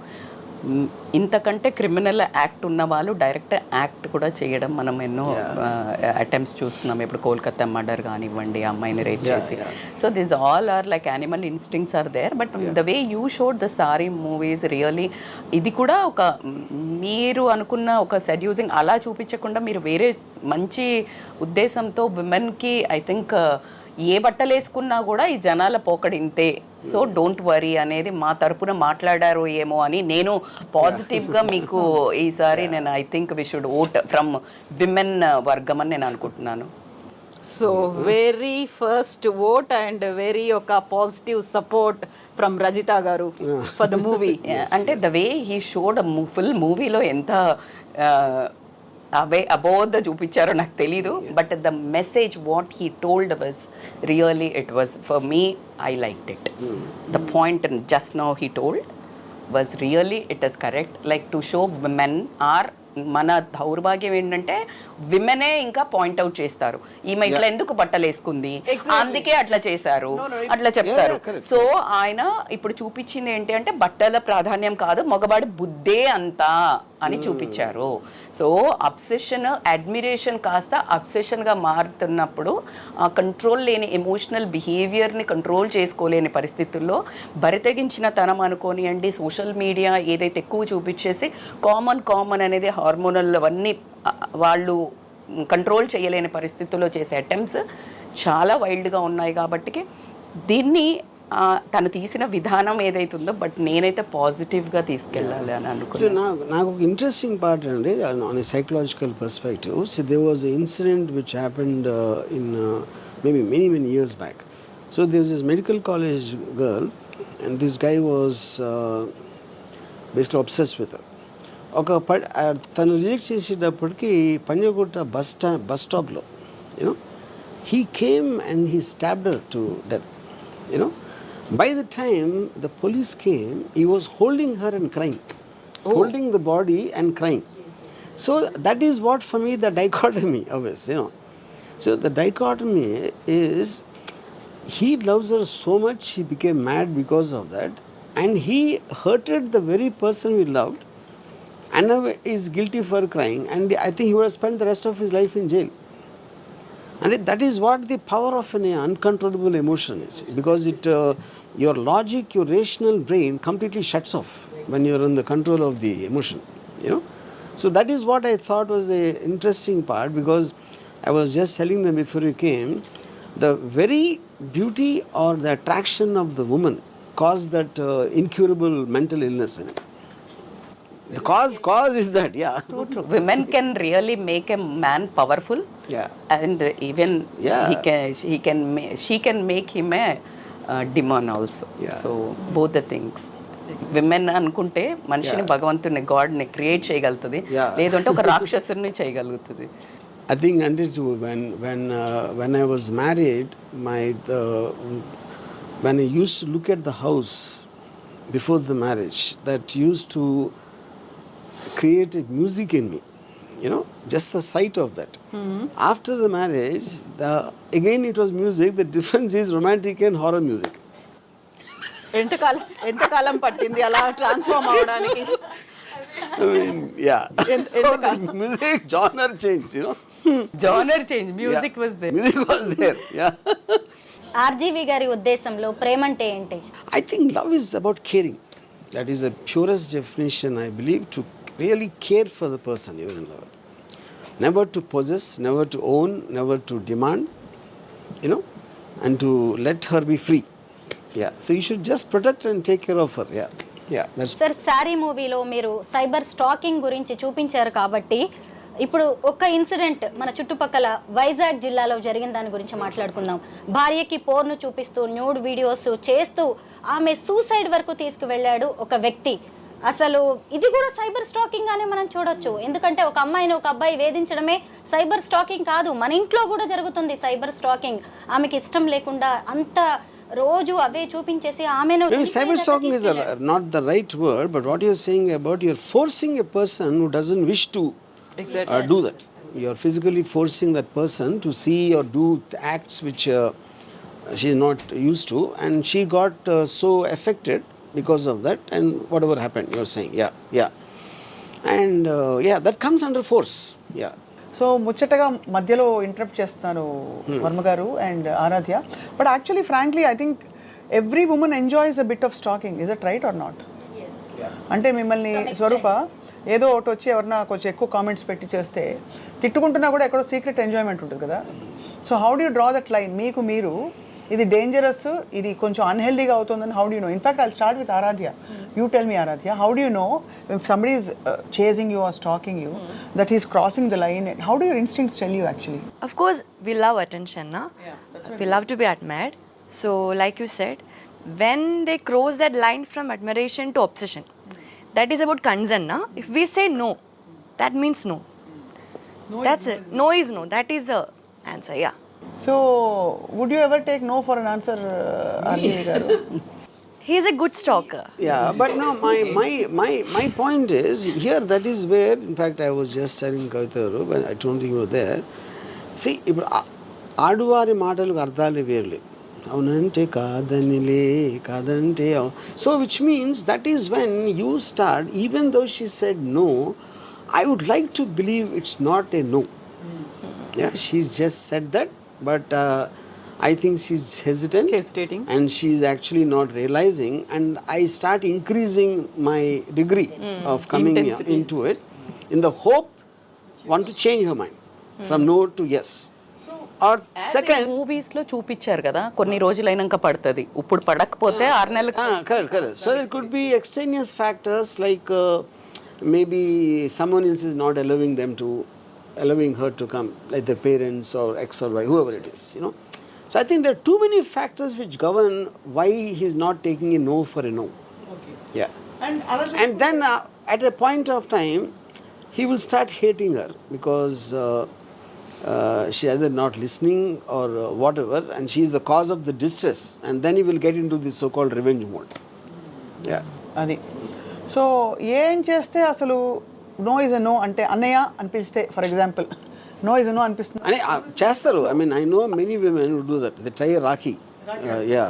ఇంతకంటే క్రిమినల్ యాక్ట్ ఉన్న వాళ్ళు డైరెక్ట్ యాక్ట్ కూడా చేయడం మనం ఎన్నో అటెంప్ట్స్ చూస్తున్నాం. ఇప్పుడు కోల్కతా మర్డర్ కానివ్వండి, అమ్మాయిని రేప్ చేసి. So this all are like animal instincts are there. But the way you showed the Saree movies really, ఇది కూడా ఒక మీరు అనుకున్న ఒక సెడ్యూసింగ్ అలా చూపించకుండా మీరు వేరే మంచి ఉద్దేశంతో విమెన్కి ఐ థింక్ ఏ బట్టలు వేసుకున్నా కూడా ఈ జనాల పోకడింతే, సో డోంట్ వరీ అనేది మా తరపున మాట్లాడారు ఏమో అని నేను పాజిటివ్గా మీకు ఈసారి నేను I think we should vote from women వర్గం అని నేను అనుకుంటున్నాను. So very first vote and very ఒక positive support from Rajitha garu for the movie. అంటే the way he showed full మూవీలో ఎంత అవే అబోధ చూపించారో నాకు తెలీదు, but the message what he told was really, it was for me, I liked it. The point just now he told was really, it is correct. Like to show women are, మన దౌర్భాగ్యం ఏంటంటే విమెనే ఇంకా point out చేస్తారు, ఈమె ఇట్లా ఎందుకు బట్టలు వేసుకుంది, అందుకే అట్లా చేశారు, అట్లా చెప్తారు. సో ఆయన ఇప్పుడు చూపించింది ఏంటి అంటే బట్టల ప్రాధాన్యం కాదు, మగవాడి బుద్ధే అంతా అని చూపించారు. సో అబ్సెషన్, అడ్మిరేషన్ కాస్త అబ్సెషన్గా మారుతున్నప్పుడు ఆ కంట్రోల్ లేని ఎమోషనల్ బిహేవియర్ని కంట్రోల్ చేసుకోలేని పరిస్థితుల్లో బరితెగించిన తనం అనుకోనియండి, సోషల్ మీడియా ఏదైతే ఎక్కువ చూపించేసి కామన్ అనేది హార్మోనల్ అవన్నీ వాళ్ళు కంట్రోల్ చేయలేని పరిస్థితుల్లో చేసే అటెంప్ట్స్ చాలా వైల్డ్గా ఉన్నాయి. కాబట్టి దీన్ని తను తీసిన విధానం ఏదైతుందో బట్ నేనైతే పాజిటివ్గా తీసుకెళ్ళాలి అని అనుకున్నాను. నాకు ఒక ఇంట్రెస్టింగ్ పార్ట్ అండి on a psychological perspective. So there was a incident which happened in maybe many years back. So there was this medical college girl and this guy was basically obsessed with her. తను reject చేసేటప్పటికి Panjagutta bus స్టాప్లో you know he came and he stabbed her to death. You know by the time the police came, he was holding her and crying, holding the body and crying. So that is what for me the dichotomy always, you know. So the dichotomy is he loves her so much, he became mad because of that, and he hurted the very person he loved, and now is guilty for crying, and I think he would have spent the rest of his life in jail. And that is what the power of an uncontrollable emotion is, because it your logic, your rational brain completely shuts off when you are in the control of the emotion, you know. So that is what I thought was a interesting part, because I was just telling them before you came, the very beauty or the attraction of the woman caused that incurable mental illness in it. The cause is that, yeah. True. Women can really make a man powerful. Yeah. And even she can make him a demon also. Yeah. So both the things. Women అనుకుంటే మనిషిని భగవంతుని గాడ్ని create చేయగలుగుతుంది, లేదంటే ఒక రాక్షసుని చేయగలుగుతుంది. I think until when I was married, when I used to look at the house before the marriage, that used to create a music in me. You know, just the sight of that. After the marriage, again it was music. The difference is romantic and horror music. ఎంతకాలం పట్టింది అలా transform అవడానికి? I mean, yeah. So the music genre changed, you know. Genre change, music was there. Music was there, yeah. RGV గారి ఉద్దేశంలో ప్రేమ అంటే ఏంటి? I think love is about caring. That is the purest definition, I believe, to really care for the person you're in love with. Never to possess, never to own, never to demand, you know, and to let her be free. Yeah, so you should just protect and take care of her. Yeah, that's. Sir sari మూవీలో మీరు cyber stacking గురించి చూపించారు కాబట్టి ఇప్పుడు ఒక incident మన చుట్టుపక్కల వైజాగ్ జిల్లాలో జరిగిన దాని గురించి మాట్లాడుకుందాం. భార్యకి పోర్ను చూపిస్తూ న్యూడ్ వీడియోస్ చేస్తూ ఆమె సూసైడ్ వరకు తీసుకువెళ్ళాడు ఒక వ్యక్తి. అసలు ఇది కూడా సైబర్ స్టాకింగ్ గానే మనం చూడొచ్చు. ఎందుకంటే ఒక అమ్మాయిని ఒక అబ్బాయి వేధించడమే సైబర్ స్టాకింగ్ కాదు, మన ఇంట్లో కూడా జరుగుతుంది సైబర్ స్టాకింగ్. ఆమెకి ఇష్టం లేకుండా అంత రోజు అవే చూపించేసి ఆమెను. Maybe cyber stalking is not the right word, but what you're saying about you're forcing a person who doesn't wish to do that. You're physically forcing that person to see or do acts which she is not used to, and she got so affected because of that, and whatever happened, you're saying, yeah. And that comes under force, yeah. So ముచ్చటగా మధ్యలో interrupt చేస్తున్నాను Varma garu and Aaradhya, but actually frankly I think every woman enjoys a bit of stalking. Is it right or not? అంటే మిమ్మల్ని స్వరూప ఏదో ఒకటి వచ్చి ఎవరన్నా కొంచెం ఎక్కువ కామెంట్స్ పెట్టి చేస్తే తిట్టుకుంటున్నా కూడా ఎక్కడో సీక్రెట్ ఎంజాయ్మెంట్ ఉంటుంది కదా. So how do you draw that line? మీకు మీరు ఇది డేంజరస్, ఇది కొంచెం అన్హెల్దీగా అవుతుందని how do you know? In fact I'll start with Aaradhya. You tell me Aaradhya, how do you know if somebody is chasing you or stalking you that he's crossing the line? And how do your instincts tell you actually? Of course, we love attention, na? We love to be admired. So, like you said, when they cross that line from admiration to obsession, that is about concern, na? If we say no, that means no. That's it. No is no. That is the answer, yeah. So, would you ever take no for an answer, RGV garu? He is a good stalker. Yeah, but no, my point is here, that is where, in fact, I was just telling Kavitaru, when I don't think you were there. See, ఇప్పుడు ఆడువారి మాటలకు అర్థాలు వేరులే. అవునంటే కాదనిలే, కాదంటే so which means that is when you start, even though she said no, I would like to believe it's not a no. Yeah, she's just said that, but I think she's hesitating, and she's actually not realizing, and I start increasing my degree of coming into it in the hope want to change her mind from no to yes. Or second, movies లో చూపించారు కదా, కొన్ని రోజులైనాక పడుతుంది, ఇప్పుడు పడకపోతే 6 నెలలు. correct. So there could be extraneous factors like maybe someone else is not allowing her to come, like the parents or X or Y, whoever it is, you know. So I think there are too many factors which govern why he's not taking a no for a no. Okay. Yeah. And then at a point of time, he will start hating her because she either not listening or whatever, and she is the cause of the distress. And then he will get into this so-called revenge mode. Yeah. అది. So ఏం చేస్తే అసలు no is a no అంటే అన్నయ్య అనిపిస్తే, for example no is a no అనిపిస్తుంది అని చేస్తారు. I mean I know many women who do that. They try rakhi. Yeah,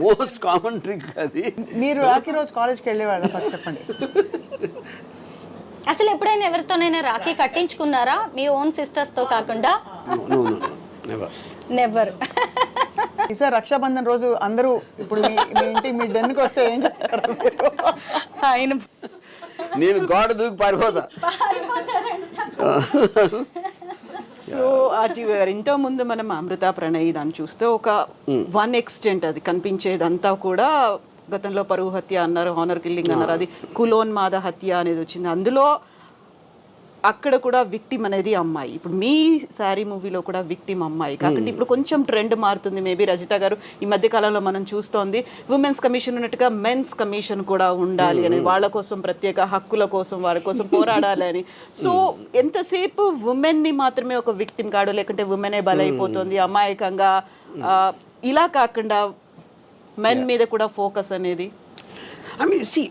most common trick అది. మీరు రాఖీ రోజు కాలేజ్కి వెళ్ళేవాడు ఫస్ట్ చెప్పండి. అసలు ఎప్పుడైనా ఎవరితోనైనా రాఖీ కట్టించుకున్నారా మీ ఓన్ సిస్టర్స్ తో కాకుండా? No never. ఈసారి రక్షాబంధన్ రోజు అందరూ ఇప్పుడు మీ ఇంటి మీ డెన్కి వస్తే ఏం చేస్తారు? ఆయన నేను గోడ దూకి పారిపోతా. సో ఆర్జీవి గారు, ఇంతకుముందు మనం అమృత ప్రణయ్ దాన్ని చూస్తే ఒక వన్ ఎక్స్టెంట్ అది కనిపించేదంతా కూడా గతంలో పరువు హత్య అన్నారు, హానర్ కిల్లింగ్ అన్నారు, అది కులోన్మాద హత్య అనేది వచ్చింది. అందులో అక్కడ కూడా విక్టిమ్ అనేది అమ్మాయి. ఇప్పుడు మీ శారీ మూవీలో కూడా విక్టిమ్ అమ్మాయి కాకుండా ఇప్పుడు కొంచెం ట్రెండ్ మారుతుంది. మేబీ రజిత గారు ఈ మధ్య కాలంలో మనం చూస్తోంది ఉమెన్స్ కమిషన్ ఉన్నట్టుగా మెన్స్ కమిషన్ కూడా ఉండాలి అని, వాళ్ళ కోసం ప్రత్యేక హక్కుల కోసం వారి కోసం పోరాడాలి అని. సో ఎంతసేపు ఉమెన్ ని మాత్రమే ఒక విక్టిమ్ కాడు, లేకుంటే ఉమెనే బలైపోతుంది అమాయకంగా, ఇలా కాకుండా మెన్ మీద కూడా ఫోకస్ అనేది. I mean, see,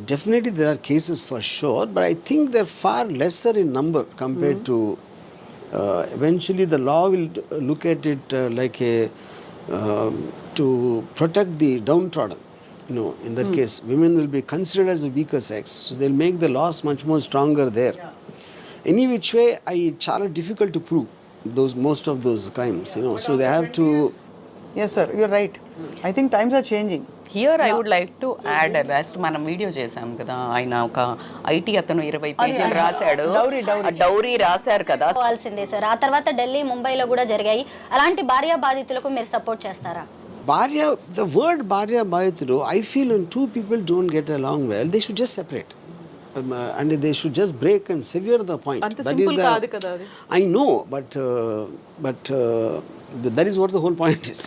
definitely there are cases for sure, but I think they're far lesser in number compared to. Eventually, the law will look at it like a to protect the downtrodden. You know, in that case, women will be considered as a weaker sex, so they'll make the laws much more stronger there. Any which way, it's చాలా difficult to prove most of those crimes. You know, so they have to. Yes, sir, you're right. I think times are changing. Here I would like to add, last మనం video చేసాం కదా, ఆయన ఒక IT అతను 20 పేజీలు రాశాడు, dowry రాశారు కదా. కావాల్సిందే సార్. ఆ తర్వాత ఢిల్లీ, ముంబైలో కూడా జరిగాయి. అలాంటి భార్య బాధితులకు మీరు సపోర్ట్ చేస్తారా? The word Bharya Bhayathulu, I feel when two people don't get along well, they should just separate. And they should just break and sever the point. అంత సింపుల్ కాదు కదా అది. I know, but that is what the whole point is.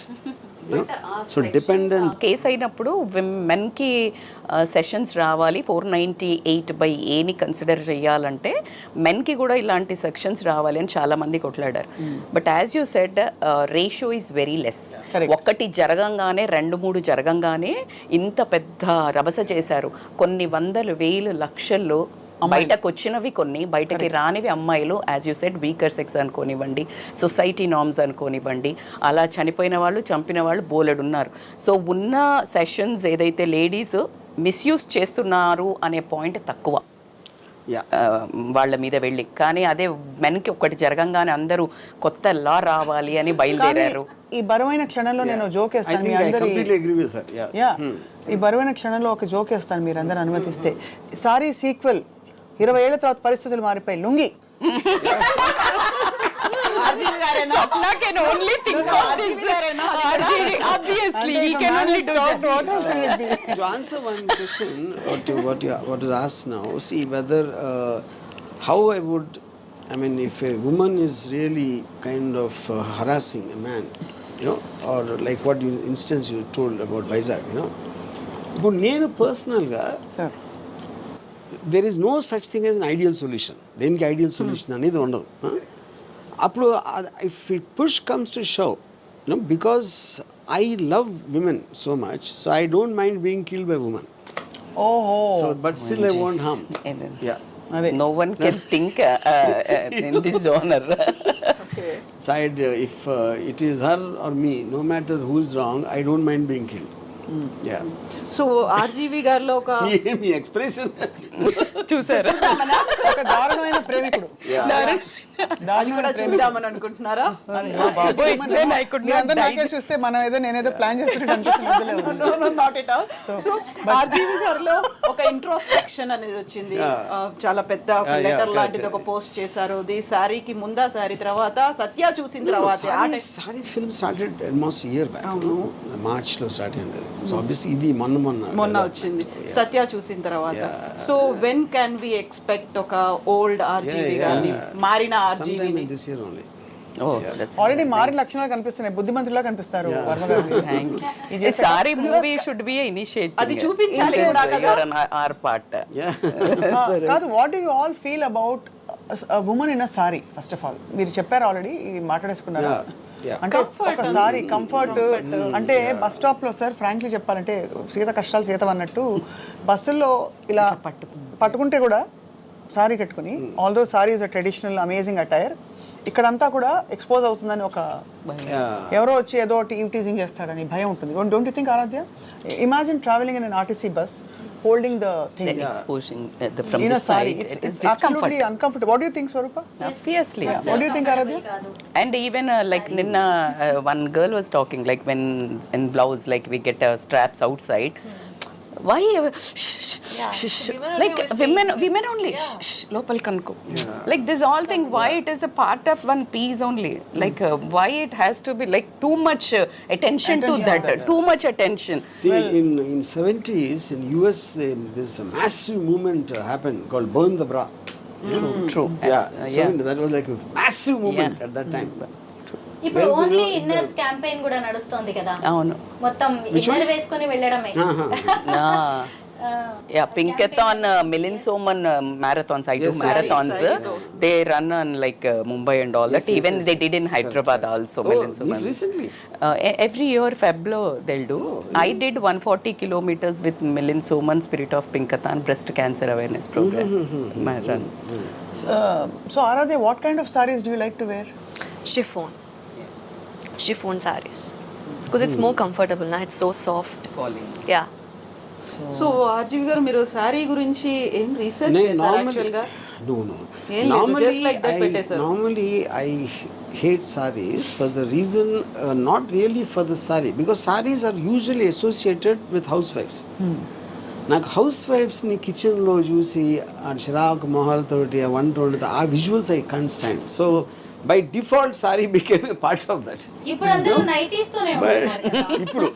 You know? So dependence. Case అయినప్పుడు మెన్కి sessions రావాలి, 498/Aని consider చేయాలంటే మెన్కి కూడా ఇలాంటి sections రావాలి అని చాలా మంది కొట్లాడారు. But as you said, ratio is very less. ఒకటి జరగంగానే 2-3 జరగంగానే ఇంత పెద్ద రభస చేశారు. కొన్ని వందలు, వేలు, లక్షల్లో బయటకు వచ్చినవి కొన్ని, బయటకి రానివి అమ్మాయిలు. As you said, weaker sex అనుకోనివ్వండి, సొసైటీ నార్మ్స్ అనుకోనివ్వండి, అలా చనిపోయిన వాళ్ళు, చంపిన వాళ్ళు బోలెడున్నారు. సో ఉన్న సెషన్స్ ఏదైతే లేడీస్ మిస్యూజ్ చేస్తున్నారు అనే పాయింట్ తక్కువ వాళ్ళ మీద వెళ్ళి. కానీ అదే మెన్కి ఒకటి జరగంగానే అందరూ కొత్త లా రావాలి అని బయలుదేరారు. ఈ బరువైన క్షణంలో నేను జోక్ వేస్తాను, ఈ బరువైన క్షణంలో ఒక జోక్ వేస్తాను మీరందరూ అనుమతిస్తే. సారీ సీక్వెల్ 20 ఏళ్ల తర్వాత పరిస్థితులు మారిపోయి lungi. To answer one question, what is asked now, see whether how I would, I mean, if a woman is really kind of harassing a man, you know, or like what instance you told about Vizag, you know. But నేను పర్సనల్గా there is no such thing as an ideal solution. దేనికి ideal solution అనేది ఉండదు. అప్పుడు if it push comes to shove, you know, because I love women so much, so I don't mind being killed by women. So but still I won't harm. Yeah. No one can think in this genre. Side, if it is her or me, no matter who is wrong, I don't mind being killed. Yeah. So RGV గారిలో ఒక మీ expression చూసారా, ఒక దారుణమైన ప్రేమికుడు, దాన్ని కూడా చూద్దామని అనుకుంటున్నారా? చూస్తే మనం ఏదో నేనేదో ప్లాన్ చేస్తున్నట్టు. సో ఆర్జీవి గారిలో ఒక ఇంట్రోస్పెక్షన్ అనేది వచ్చింది, చాలా పెద్ద లెటర్ లాంటిది ఒక పోస్ట్ చేశారు. ఇది సారీకి ముందా, సారీ తర్వాత, సత్య చూసిన తర్వాత. Saree film started almost year back, March లో స్టార్ట్ అయింది. సో ఆబ్వియస్లీ ఇది మొన్న వచ్చింది సత్య చూసిన తర్వాత. So when can we expect ఒక ఓల్డ్ ఆర్జీవి గారిని, మారిన ఆర్జీవిని? This year only. ఆల్రెడీ మారిన లక్షణాలు కనిపిస్తున్నాయి, బుద్ధిమంతులా కనిపిస్తారు Varma garu. Saree movie should be initiative, అది చూపించాలి కూడా కదా. ఆర్ పార్ట్ కాదు. What do you all feel about woman in a sari? First of all మీరు చెప్పారు, ఆల్రెడీ మాట్లాడేసుకున్నారు. అంటే ఒక సారీ కంఫర్ట్ అంటే బస్ స్టాప్ లో, సార్ ఫ్రాంక్లీ చెప్పాలంటే సీత కష్టాలు సీత అన్నట్టు, బస్సుల్లో ఇలా పట్టుకుంటే కూడా సారీ కట్టుకుని, although sorry is a traditional amazing attire, ఇక్కడంతా కూడా ఎక్స్పోజ్ అవుతుందని ఒక ఎవరో వచ్చి ఏదో టీజింగ్ చేస్తాడని భయం ఉంటుంది. Don't you think Aaradhya? Imagine travelling in an RTC bus holding the thing, exposing from in the a sari, side, it's absolutely uncomfortable. What do you think, Swarupa? Obviously. What do you think, Aradhya? And even like ninna one girl was talking, like when in blouse, like we get straps outside, why like women only lopal kanko, like this all thing, why it is a part of one piece only, like why it has to be like too much attention to that, too much attention. See, in 70s in US, there's a massive movement happened called burn the bra. True. Yeah, so that was like a massive movement at that time. ఇప్పుడు only inners campaign కూడా నడుస్తోంది కదా, అవును. మొత్తం inner వేసుకొని వెళ్ళడమే. Yeah, Pinkathon, Milind Soman marathons. I do marathons. They run on like Mumbai and all that. Even they did in Hyderabad also. Milind Soman. This recently? Every year Feblo they'll do. I did 140 kilometers with Milind Soman Spirit of Pinkathon breast cancer awareness program. My run. So Aaradhya, what kind of sarees do you like to wear? Chiffon sarees, because it's more comfortable now. It's so soft. Yeah. So RGV గారు, మీరు శారీ గురించి ఏం research చేశారు యాక్చువల్గా? No. Normally I hate sarees for the reason, not really for the saree, because sarees are usually associated with housewives. నాకు house వైఫ్స్ని కిచెన్లో చూసి ఆ చిరాకు మొహాలతోటి ఆ వంట వండుతా, ఆ visuals I can't stand. So by default sorry became a part of that. ఇప్పుడు అందరూ నైటీస్ తోనే ఉంటున్నారు కదా. ఇప్పుడు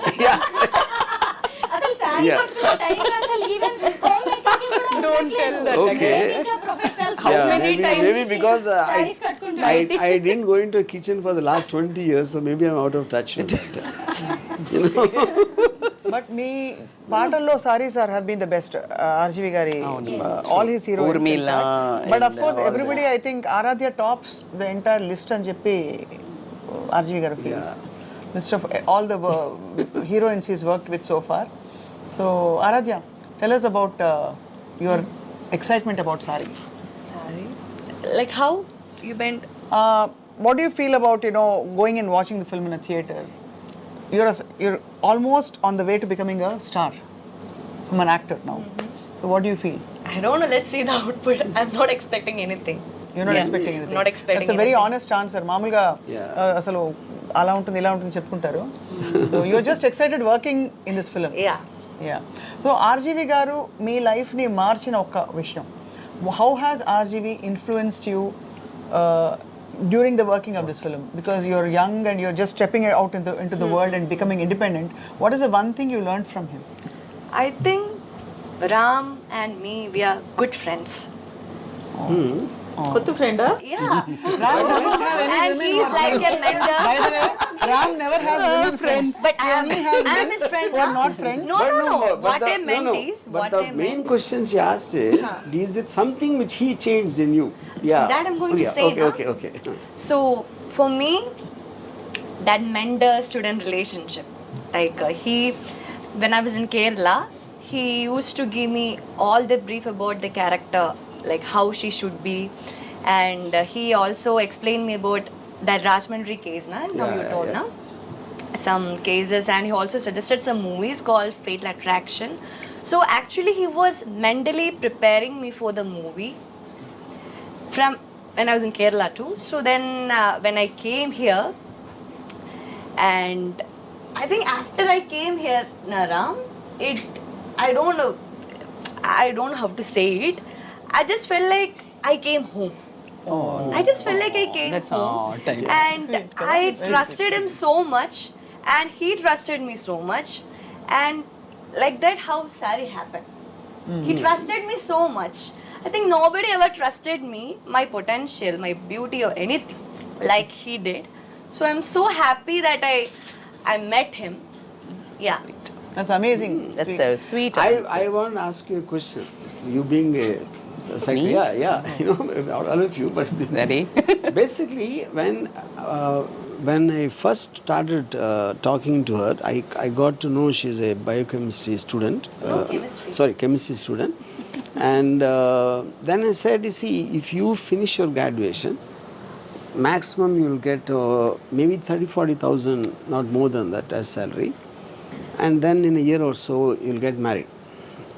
అసలు శారీ కట్టుకునే టైం అసలు ఈవెన్ హోమ్ మేకింగ్ కూడా Don't tell that. Okay. Professionals maybe because I didn't go into a kitchen for the last 20 years, so maybe I'm out of touch with that. You know. But me పాటల్లో sarees have been the best. RGV gari, all his heroines. Urmila. But of course everybody, I think Aaradhya tops the entire list అని చెప్పి RGV garu feels. List of all the heroines he's worked with so far. So Aaradhya, tell us about your excitement about saree. Like how you meant? What do you feel about, going and watching the film in a theater? You're almost on the way to becoming a star from an actor now. So what do you feel? I don't know. Let's see the output. I'm not expecting anything. You're not expecting anything. Not expecting. That's a very honest answer. మామూలుగా అసలు అలా ఉంటుంది ఇలా ఉంటుంది చెప్పుకుంటారు. So you're just excited working in this film. Yeah. So RGV గారు మీ life ని మార్చిన ఒక విషయం. How has RGV influenced you during the working of this film? Because you're young and you're just stepping out into the world and becoming independent. What is the one thing you learned from him? I think Ram and me, we are good friends. కొత్త ఫ్రెండా? Yeah. And he's like a mentor. By the way, Ram never has women friends. But I am his friend. Who are not friends. No. What I meant is, But the main question she asked is it something which he changed in you? Yeah. That I'm going to say. Okay. So for me, that mentor-student relationship, like when I was in Kerala, he used to give me all the brief about the character, like how she should be, and he also explained me about that Rajmandry case, some cases, and he also suggested some movies called Fatal Attraction. So actually he was mentally preparing me for the movie from when I was in Kerala too. So then when I came here, and I think after I came here, Naram, I don't know how to say it. I just felt like I came home. I just felt like I came That's home. time. And I trusted him so much, and he trusted me so much, and like that how Sari happened. He trusted me so much. I think nobody ever trusted me, my potential, my beauty or anything like he did. So I'm so happy that I met him. Yeah. Sweet. That's amazing. That's a sweet. I want to ask you a question. You being a secretary, all of you, but Ready? basically when I first started talking to her, I got to know she's a biochemistry student. Chemistry student. And then I said, you see, if you finish your graduation, maximum you'll get maybe 30,000-40,000, not more than that as salary. And then in a year or so, you'll get married.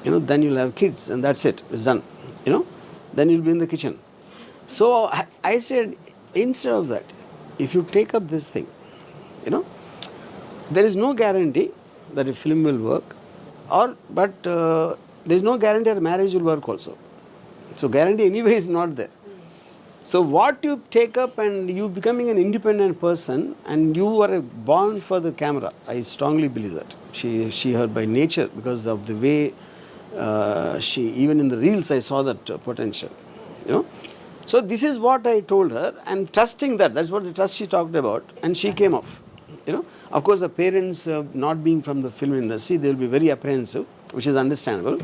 Then you'll have kids, and that's it. It's done. Then you'll be in the kitchen. So I said, instead of that, if you take up this thing, there is no guarantee that a film will work, but there is no guarantee that marriage will work also. So guarantee anyway is not there. So what you take up and you becoming an independent person, and you are born for the camera. I strongly believe that. She her by nature, because of the way she, even in the reels I saw that potential. So this is what I told her, and trusting that, that's what the trust she talked about, and she came off. You know, of course, the parents not being from the film industry, they will be very apprehensive, which is understandable.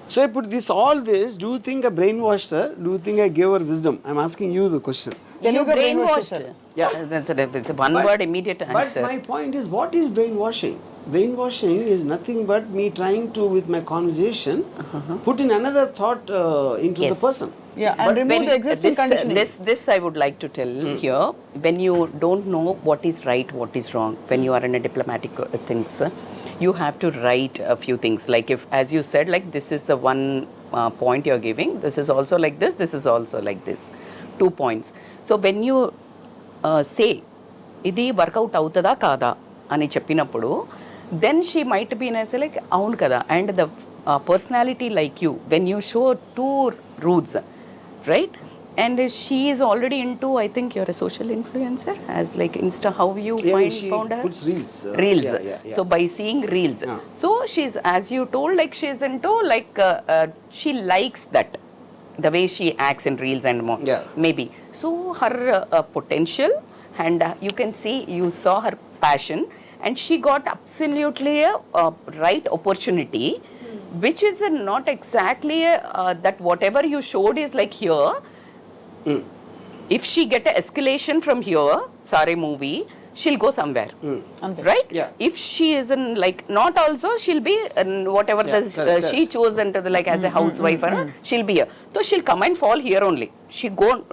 So I put all this. Do you think I brainwashed her? Do you think I gave her wisdom? I'm asking you the question. You brainwashed. Yeah. That's a one word immediate answer. But my point is, what is brainwashing? Brainwashing is nothing but me trying to, with my conversation, put in another thought into the person. Yeah, and remove the existing conditioning. This I would like to tell here. When you don't know what is right, what is wrong, when you are in a diplomatic things, you have to write a few things. Like if, as you said, like this is the one point you're giving, this is also like this is also like this. 2 points. So when you say, ఇది work out అవుతుందా కాదా అని చెప్పినప్పుడు, then she might be in a like, అవును కదా, and the personality like you, when you show 2 roots, right? And she is already into, I think you're a social influencer, as like Insta, how you She found her? puts reels. Reels. Yeah. So by seeing reels. So she's, as you told, like she's into like, she likes that. The way she acts in reels and more. Yeah. Maybe. So her potential, and you can see, you saw her passion, and she got absolutely a right opportunity, which is not exactly that whatever you showed is like here. If she get an escalation from here, Sare movie, she'll go somewhere, right? Yeah. If she is in like not also, she'll be whatever correct. she chose into the like as a housewife, she'll be here. So she'll come and fall here only. She don't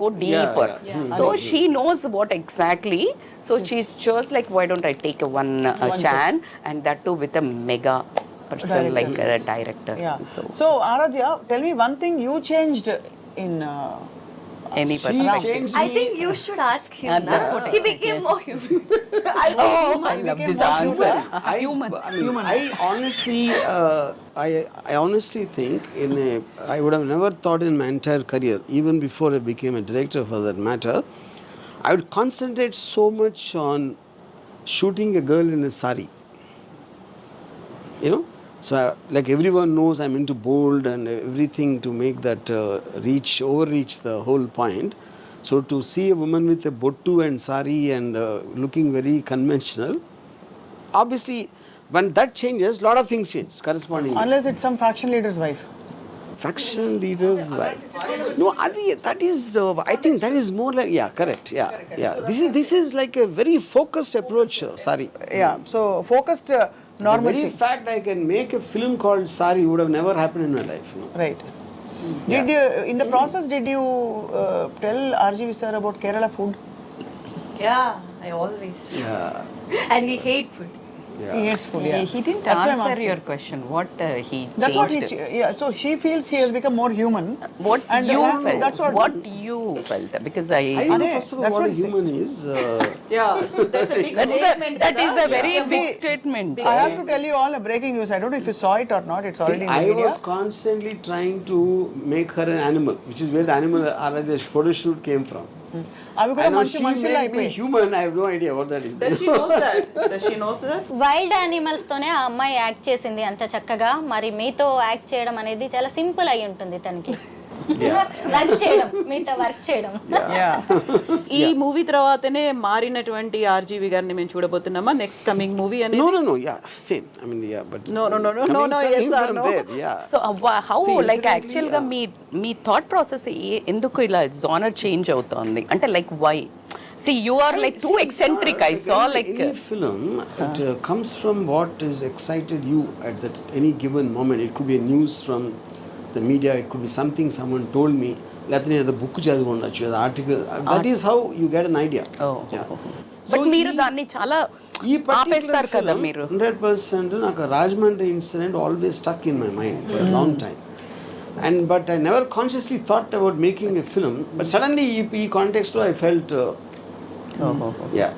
go deeper. So she knows what exactly. So she's just like, why don't I take a one chance, and that too with a mega person like a director. Yeah. So Aaradhya, tell me one thing you changed in any She person. changed I me. think you should ask him. And that's what He became more human. I love this answer. I honestly, I honestly think I would have never thought in my entire career, even before I became a director for that matter, I would concentrate so much on shooting a girl in a sari. You know, so like everyone knows, I'm into bold and everything to make that overreach the whole point. So to see a woman with a bottu and sari and looking very conventional, obviously when that changes, lot of things change correspondingly. unless it's some faction leader's wife. Faction leaders, wife. No, that is. I think that is more like, yeah, correct. Yeah. This is like a very focused approach. Sari. Yeah, so focused The normalcy. very fact I can make a film called Sari would have never happened in my life. You know? Right. Did you, in the process, did you tell RGV sir about Kerala food? Yeah, I always. Yeah. And we hate food. He hates food, yeah. He didn't That's why I'm answer asking. your question. What he That's what changed. yeah, so she feels he has become more human. What And you that- felt. that's what- you felt. Because I don't know Ade, first of all that's what what a he human is. Yeah, there's a big statement. that is the very Yeah. big See, statement. I have to tell you all a breaking news. I don't know if you saw it or not. It's already See, in the I media. was constantly trying to make her an animal, which is where the animal Aaradhya photo shoot came from. అవి కూడా I know మంచి she మనుషులు made me అయిపోయి human. I have no idea what that is. Does she knows that? Does she knows that? Wild animals తోనే ఆ అమ్మాయి act చేసింది అంత చక్కగా. మరి మీతో యాక్ట్ చేయడం అనేది చాలా సింపుల్ అయి ఉంటుంది తనకి. వర్క్ చేయడం, మీతో వర్క్ చేయడం. ఈ మూవీ తర్వాతనే మారినటువంటి ఆర్జీవి గారిని మేము చూడబోతున్నామా నెక్స్ట్ కమింగ్ మూవీ అనేది? No. Yeah, same. I mean, yeah, but No. Yes or no? There, yeah. So how See, like incidentally, actual గా మీ థాట్ ప్రాసెస్ ఎందుకు ఇలా జానర్ చేంజ్ అవుతుంది అంటే like why see you are like too eccentric. I saw like any film, it comes from what is excited you at that any given moment. It could be a news from the media, it could be something someone told me, లేకపోతే ఏదో book చదివి ఉండొచ్చు, ఏదో article. That is how you get an idea. But మీరు దాన్ని చాలా ఈ ఆపేస్తారు కదా మీరు. 100% నాకు Rajahmundry incident always stuck in my mind for long time. But I never consciously thought about making a film. But suddenly, in context, I felt, yeah,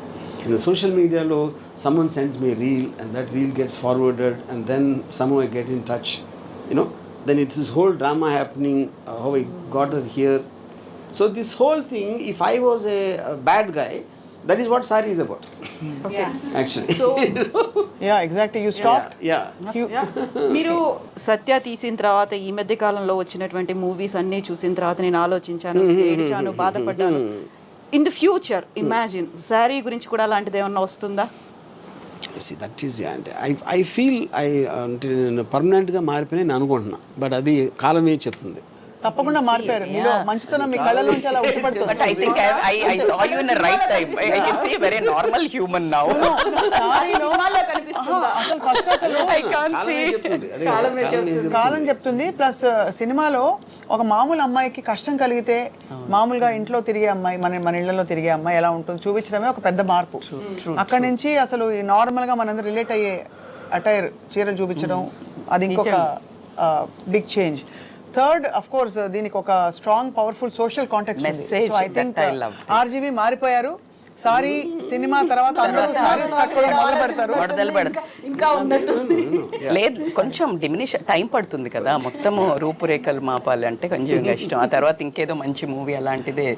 in the social media, someone sends me a reel, and that reel gets forwarded, and then somehow I get in touch, you know. Then it's this whole drama happening, how I got her here. So this whole thing, if I was a bad guy, That is what Sari is about. Okay. Actually. So Yeah, exactly. You stopped. Yeah. మీరు సత్య తీసిన తర్వాత ఈ మధ్య కాలంలో వచ్చినటువంటి movies అన్నీ చూసిన తర్వాత నేను ఆలోచించాను, ఏడ్చాను, బాధపడ్డాను. In the future imagine sari గురించి కూడా అలాంటిది ఏమన్నా వస్తుందా? See, that is, and I feel అంటే నేను పర్మనెంట్గా మారిపోయి నేను అనుకుంటున్నా, బట్ అది కాలమే చెప్తుంది. తప్పకుండా మారిపోయారు. మీలో మంచితనం మీ కళ్ళలోంచి అలా ఉట్టిపడుతుంది. But I think I saw you in the right time. I can see a very normal human now. సినిమాల్లో కనిపిస్తుందా? అసలు ఫస్ట్ అసలు I can't see. కాలం చెప్తుంది. ప్లస్ సినిమాలో ఒక మామూలు అమ్మాయికి కష్టం కలిగితే మామూలుగా ఇంట్లో తిరిగే అమ్మాయి, మన ఇళ్లలో తిరిగే అమ్మాయి ఎలా ఉంటుంది చూపించడమే ఒక పెద్ద మార్పు. అక్కడి నుంచి అసలు ఈ నార్మల్గా మనందరూ రిలేట్ అయ్యే అటైర్ చీరలు చూపించడం అది ఇంకొక big change. Third of course దీనికి ఒక స్ట్రాంగ్ పవర్ఫుల్ సోషల్ కాంటెక్స్ట్ ఉంది. సో ఐ థింక్ ఆర్జీవి మారిపోయారు. సారీ సినిమా తర్వాత అందరూ సారీస్ కట్టుకోవడం మొదలు పెడతారు. ఇంకా ఉన్నట్టు లేదు, కొంచెం డిమినిష్ టైం పడుతుంది కదా, మొత్తము రూపురేఖలు మాపాలి అంటే కొంచెం కష్టం. ఆ తర్వాత ఇంకేదో మంచి మూవీ అలాంటిదే.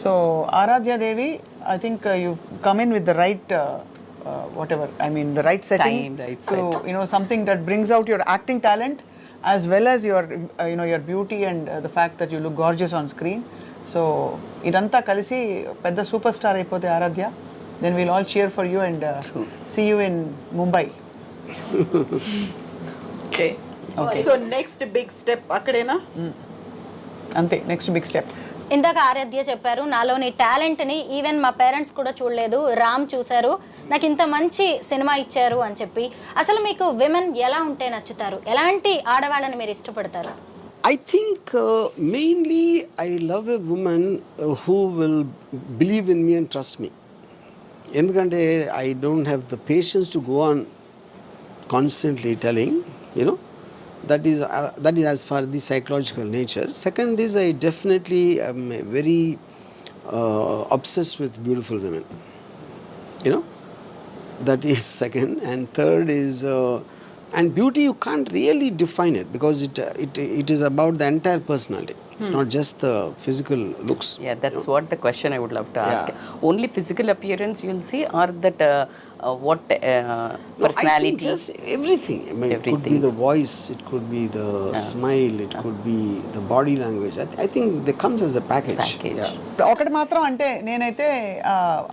So Aaradhya Devi, I think you come in with the right whatever, I mean the right setting, Time, right so you know something that brings out your acting talent as well as your you know your beauty and the fact that you look gorgeous on screen. So idantha kalisi pedda superstar ayipote Aaradhya, then we'll all cheer for you and see you in Mumbai. Okay. So next big step akadena ante next big step. ఇందాక ఆరాధ్య చెప్పారు నాలోని టాలెంట్ని even మా parents కూడా చూడలేదు, రామ్ చూశారు, నాకు ఇంత మంచి సినిమా ఇచ్చారు అని చెప్పి. అసలు మీకు విమెన్ ఎలా ఉంటే నచ్చుతారు, ఎలాంటి ఆడవాళ్ళని మీరు ఇష్టపడతారు? I think mainly I love a woman who will believe in me and trust me. ఎందుకంటే I don't have the patience to go on constantly telling, you know. That is as far the psychological nature. Second is I definitely am very obsessed with beautiful women, you know. That is second. And third is and beauty you can't really define it because it is about the entire personality. It's not just the physical looks. Yeah, that's what the question I would love to ask. Only physical appearance you'll see, or that what personality? I think just everything. I mean, it could be the voice, it could be the smile, it could be the body language. I think that comes as a package. Yeah. ఒకటి మాత్రం అంటే నేనైతే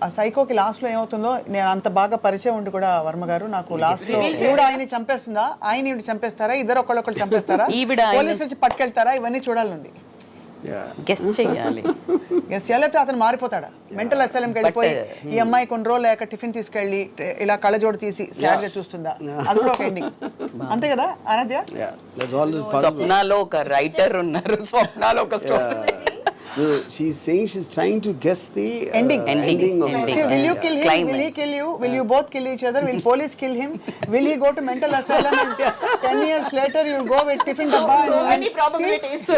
ఆ సైకోకి లాస్ట్లో ఏమవుతుందో, నేను అంత బాగా పరిచయం ఉండి కూడా వర్మ గారు నాకు లాస్ట్లో ఈవిడ ఆయన్ని చంపేస్తుందా, ఆయన ఈవిడ చంపేస్తారా, ఇద్దరు ఒకళ్ళొకళ్ళు చంపేస్తారా, పోలీసు వచ్చి పట్టుకెళ్తారా, ఇవన్నీ చూడాలనుంది. గెస్ట్ చేయాలి. గెస్ట్ చేయలేకపోతే అతను మారిపోతాడా, మెంటల్ అసైలంకి వెళ్ళిపోయి ఈ అమ్మాయి కొన్ని రోజులు లేక టిఫిన్ తీసుకెళ్ళి ఇలా కళ్ళజోడు తీసి సాడ్గా చూస్తుందా, అది కూడా ఒక ఎండింగ్. అంతే కదా ఆరాధ్య? స్వప్నాలో ఒక రైటర్ ఉన్నారు, స్వప్నాలో ఒక story. No, she's saying she's trying to guess the ending of the See, will you kill him? Climax. Will he kill you? Will you both kill each other? Will police kill him? Will he go to mental asylum and 10 years later you'll go with tiffin dabba so many probabilities.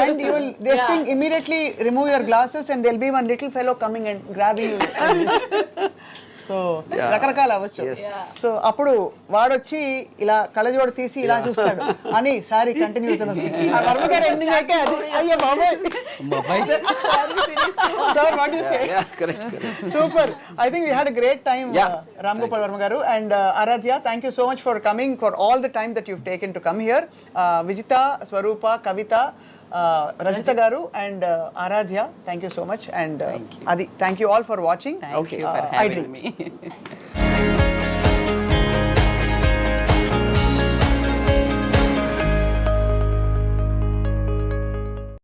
And you will this thing immediately remove your glasses and there'll be one little fellow coming and grabbing you. So రకరకాల అవ్వచ్చు. So అప్పుడు వాడొచ్చి ఇలా కళ్ళజోడు తీసి ఇలా చూస్తాడు అని సారీ కంటిన్యూస్ అని వస్తుంది. ఆ వర్మ గారి ఎండింగ్ అయితే అది అయ్యో బాబాయ్. Sir what you say? Super. I think we had a great time Ram Gopal Varma garu and Aradhya. Thank you so much for coming, for all the time that you've taken to come here. Vijitha, Swarupa, Kavitha, Rajita garu and Aaradhya, thank you so much, and Adi, thank you all for watching. Thank you for having me.